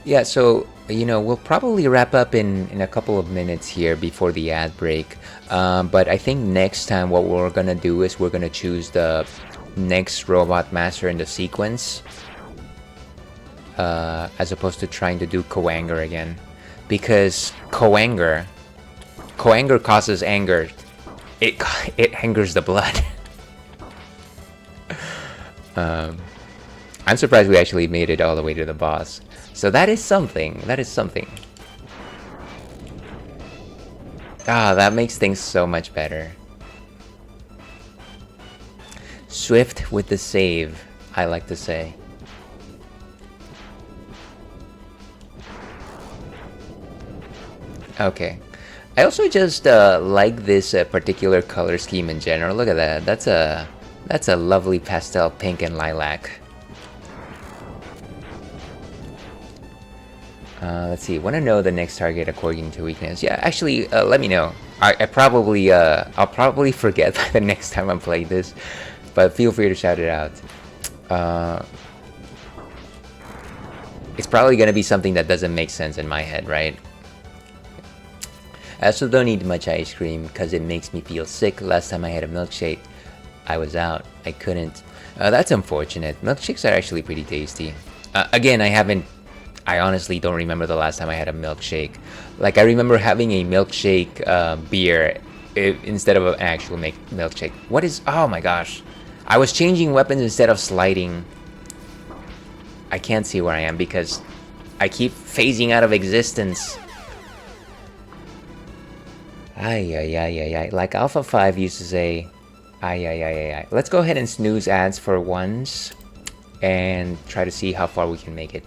Yeah, so, you know, we'll probably wrap up in a couple of minutes here before the ad break. But I think next time what we're gonna do is we're gonna choose the next Robot Master in the sequence. As opposed to trying to do Coanger again. Because Coanger causes anger. It angers the blood. I'm surprised we actually made it all the way to the boss. So that is something. That is something. Ah, that makes things so much better. Swift with the save, I like to say. Okay. I also just like this particular color scheme in general. Look at that. That's a lovely pastel pink and lilac. Let's see. Want to know the next target according to weakness? Yeah, actually, let me know. I'll probably forget by the next time I'm playing this, but feel free to shout it out. It's probably gonna be something that doesn't make sense in my head, right? I also don't eat much ice cream because it makes me feel sick. Last time I had a milkshake, I was out. I couldn't. That's unfortunate. Milkshakes are actually pretty tasty. Again, I honestly don't remember the last time I had a milkshake. Like, I remember having a milkshake beer instead of an actual milkshake. What is... Oh my gosh. I was changing weapons instead of sliding. I can't see where I am because I keep phasing out of existence. Ay, ay, ay, ay, ay. Like Alpha 5 used to say, ay, ay, ay, ay, ay. Let's go ahead and snooze ads for once and try to see how far we can make it.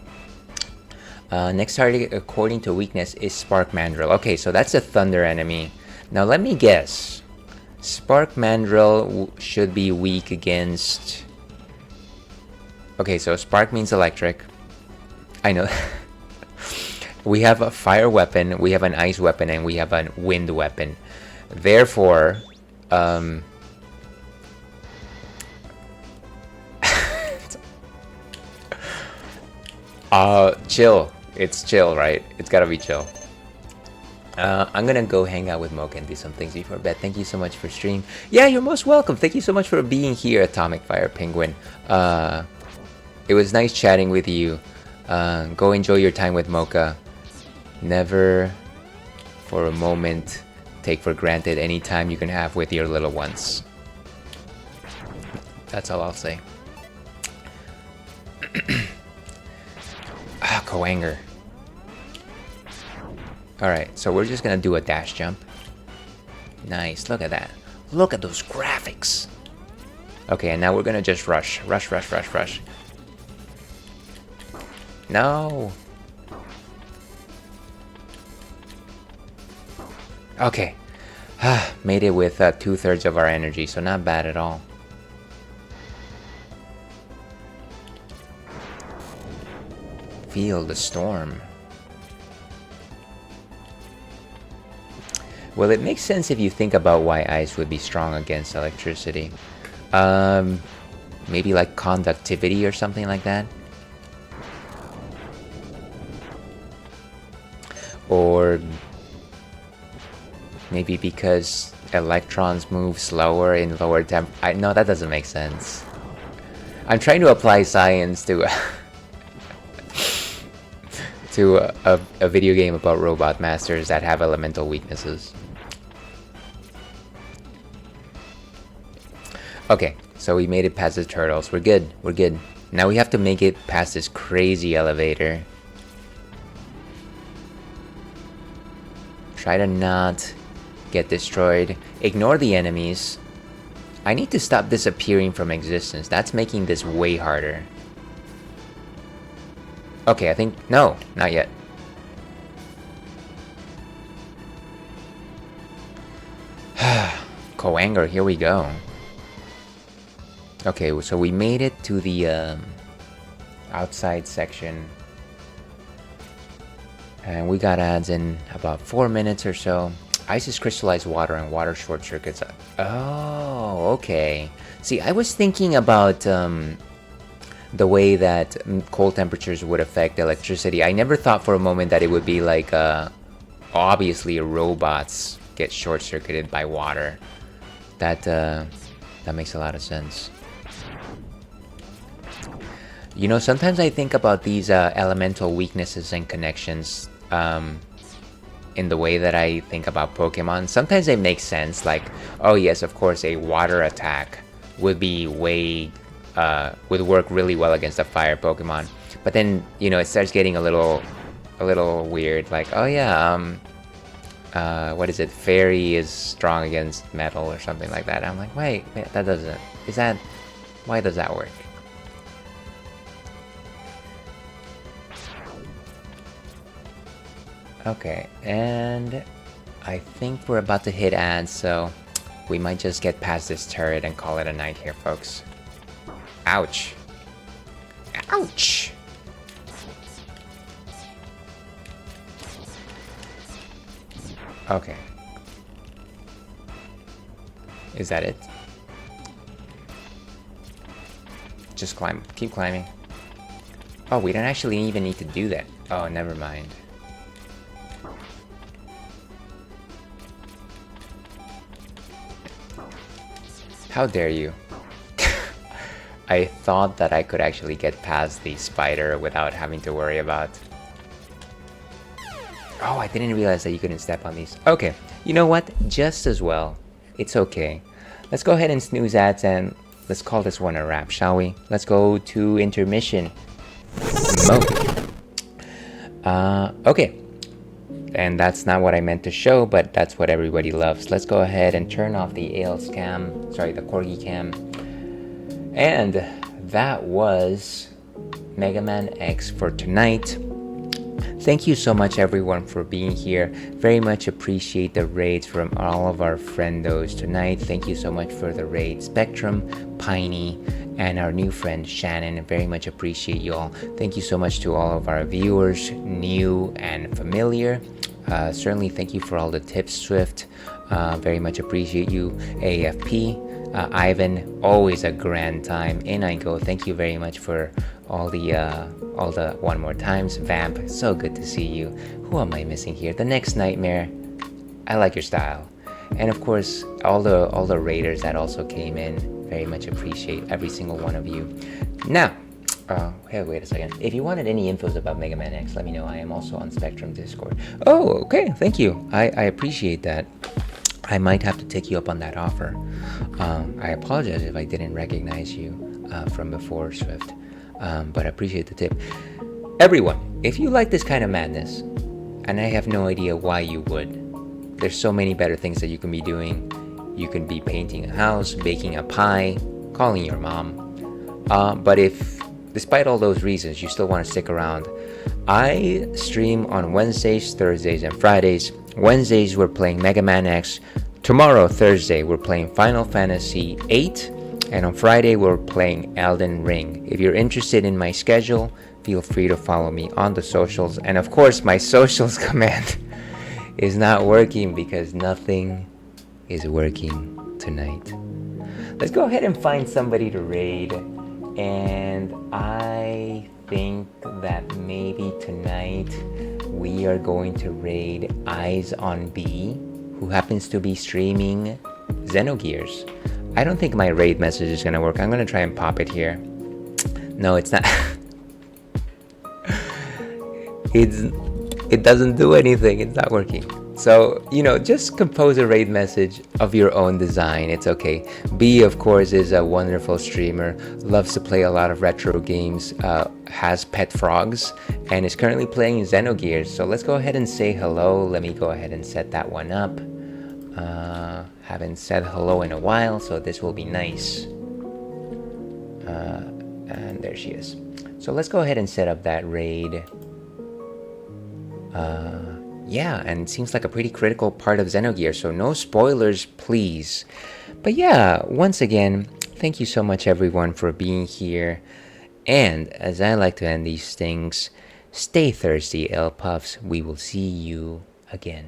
Next target according to weakness is Spark Mandrill. Okay, so that's a thunder enemy. Now let me guess. Spark Mandrill should be weak against... Okay, so Spark means electric. I know. We have a fire weapon, we have an ice weapon, and we have a wind weapon. Therefore, Chill. It's chill, right? It's gotta be chill. I'm gonna go hang out with Mocha and do some things before bed. Thank you so much for stream. Yeah, you're most welcome. Thank you so much for being here, Atomic Fire Penguin. It was nice chatting with you. Go enjoy your time with Mocha. Never for a moment take for granted any time you can have with your little ones. That's all I'll say. Coanger. Alright, so we're just gonna do a dash jump. Nice, look at that. Look at those graphics. Okay, and now we're gonna just rush. Rush, rush, rush, rush. No! Okay. Made it with 2/3 of our energy, so not bad at all. Feel the storm. Well, it makes sense if you think about why ice would be strong against electricity. Maybe like conductivity or something like that. Or maybe because electrons move slower in lower temp. No, that doesn't make sense. I'm trying to apply science to to a video game about robot masters that have elemental weaknesses. Okay, so we made it past the turtles. We're good. We're good. Now we have to make it past this crazy elevator. Try to not get destroyed. Ignore the enemies. I need to stop disappearing from existence. That's making this way harder. Okay, I think... No, not yet. Coanger, here we go. Okay, so we made it to the outside section. And we got ads in about 4 minutes or so. Ice is crystallized water and water short circuits. Oh, okay. See, I was thinking about the way that cold temperatures would affect electricity. I never thought for a moment that it would be like, obviously robots get short-circuited by water. That makes a lot of sense. You know, sometimes I think about these elemental weaknesses and connections in the way that I think about Pokemon. Sometimes they make sense, like, oh yes, of course, a water attack would be would work really well against a fire Pokemon. But then, you know, it starts getting a little weird, like, oh yeah, what is it? Fairy is strong against metal or something like that. I'm like, wait, that doesn't, why does that work? Okay, and I think we're about to hit ads, so we might just get past this turret and call it a night here, folks. Ouch. Ouch! Okay. Is that it? Just climb. Keep climbing. Oh, we don't actually even need to do that. Oh, never mind. How dare you? I thought that I could actually get past the spider without having to worry about... Oh, I didn't realize that you couldn't step on these. Okay, you know what? Just as well. It's okay. Let's go ahead and snooze ads and let's call this one a wrap, shall we? Let's go to intermission mode. Okay. And that's not what I meant to show, but that's what everybody loves. Let's go ahead and turn off the ALS cam. Sorry, the Corgi cam. And that was Mega Man X for tonight. Thank you so much everyone for being here. Very much appreciate the raids from all of our friendos tonight. Thank you so much for the raid Spectrum, Piney, and our new friend Shannon. Very much appreciate you all. Thank you so much to all of our viewers, new and familiar. Certainly thank you for all the tips, Swift. Very much appreciate you. AFP, Ivan, always a grand time. In I go. Thank you very much for all the one more times. Vamp, so good to see you. Who am I missing here? The Next Nightmare, I like your style. And of course, all the raiders that also came in, very much appreciate every single one of you. Now, hey, wait a second. If you wanted any infos about Mega Man X, let me know. I am also on Spectrum Discord. Oh, okay, thank you. I appreciate that. I might have to take you up on that offer. I apologize if I didn't recognize you from before, Swift, but I appreciate the tip. Everyone, if you like this kind of madness, and I have no idea why you would, there's so many better things that you can be doing. You can be painting a house, baking a pie, calling your mom. But if, despite all those reasons, you still want to stick around, I stream on Wednesdays, Thursdays, and Fridays. Wednesdays, we're playing Mega Man X. Tomorrow, Thursday, we're playing Final Fantasy VIII. And on Friday, we're playing Elden Ring. If you're interested in my schedule, feel free to follow me on the socials. And of course, my socials command is not working because nothing is working tonight. Let's go ahead and find somebody to raid. And I think that maybe tonight we are going to raid Eyes on B, who happens to be streaming Xenogears. I don't think my raid message is gonna work. I'm gonna try and pop it here. No, it's not. It doesn't do anything. It's not working. So, just compose a raid message of your own design. It's okay. B, of course, is a wonderful streamer, loves to play a lot of retro games, has pet frogs, and is currently playing Xenogears. So let's go ahead and say hello. Let me go ahead and set that one up. Haven't said hello in a while, so this will be nice. And there she is. So let's go ahead and set up that raid. Yeah, and it seems like a pretty critical part of Xenogears, so no spoilers, please. But yeah, once again, thank you so much, everyone, for being here. And as I like to end these things, stay thirsty, L Puffs. We will see you again.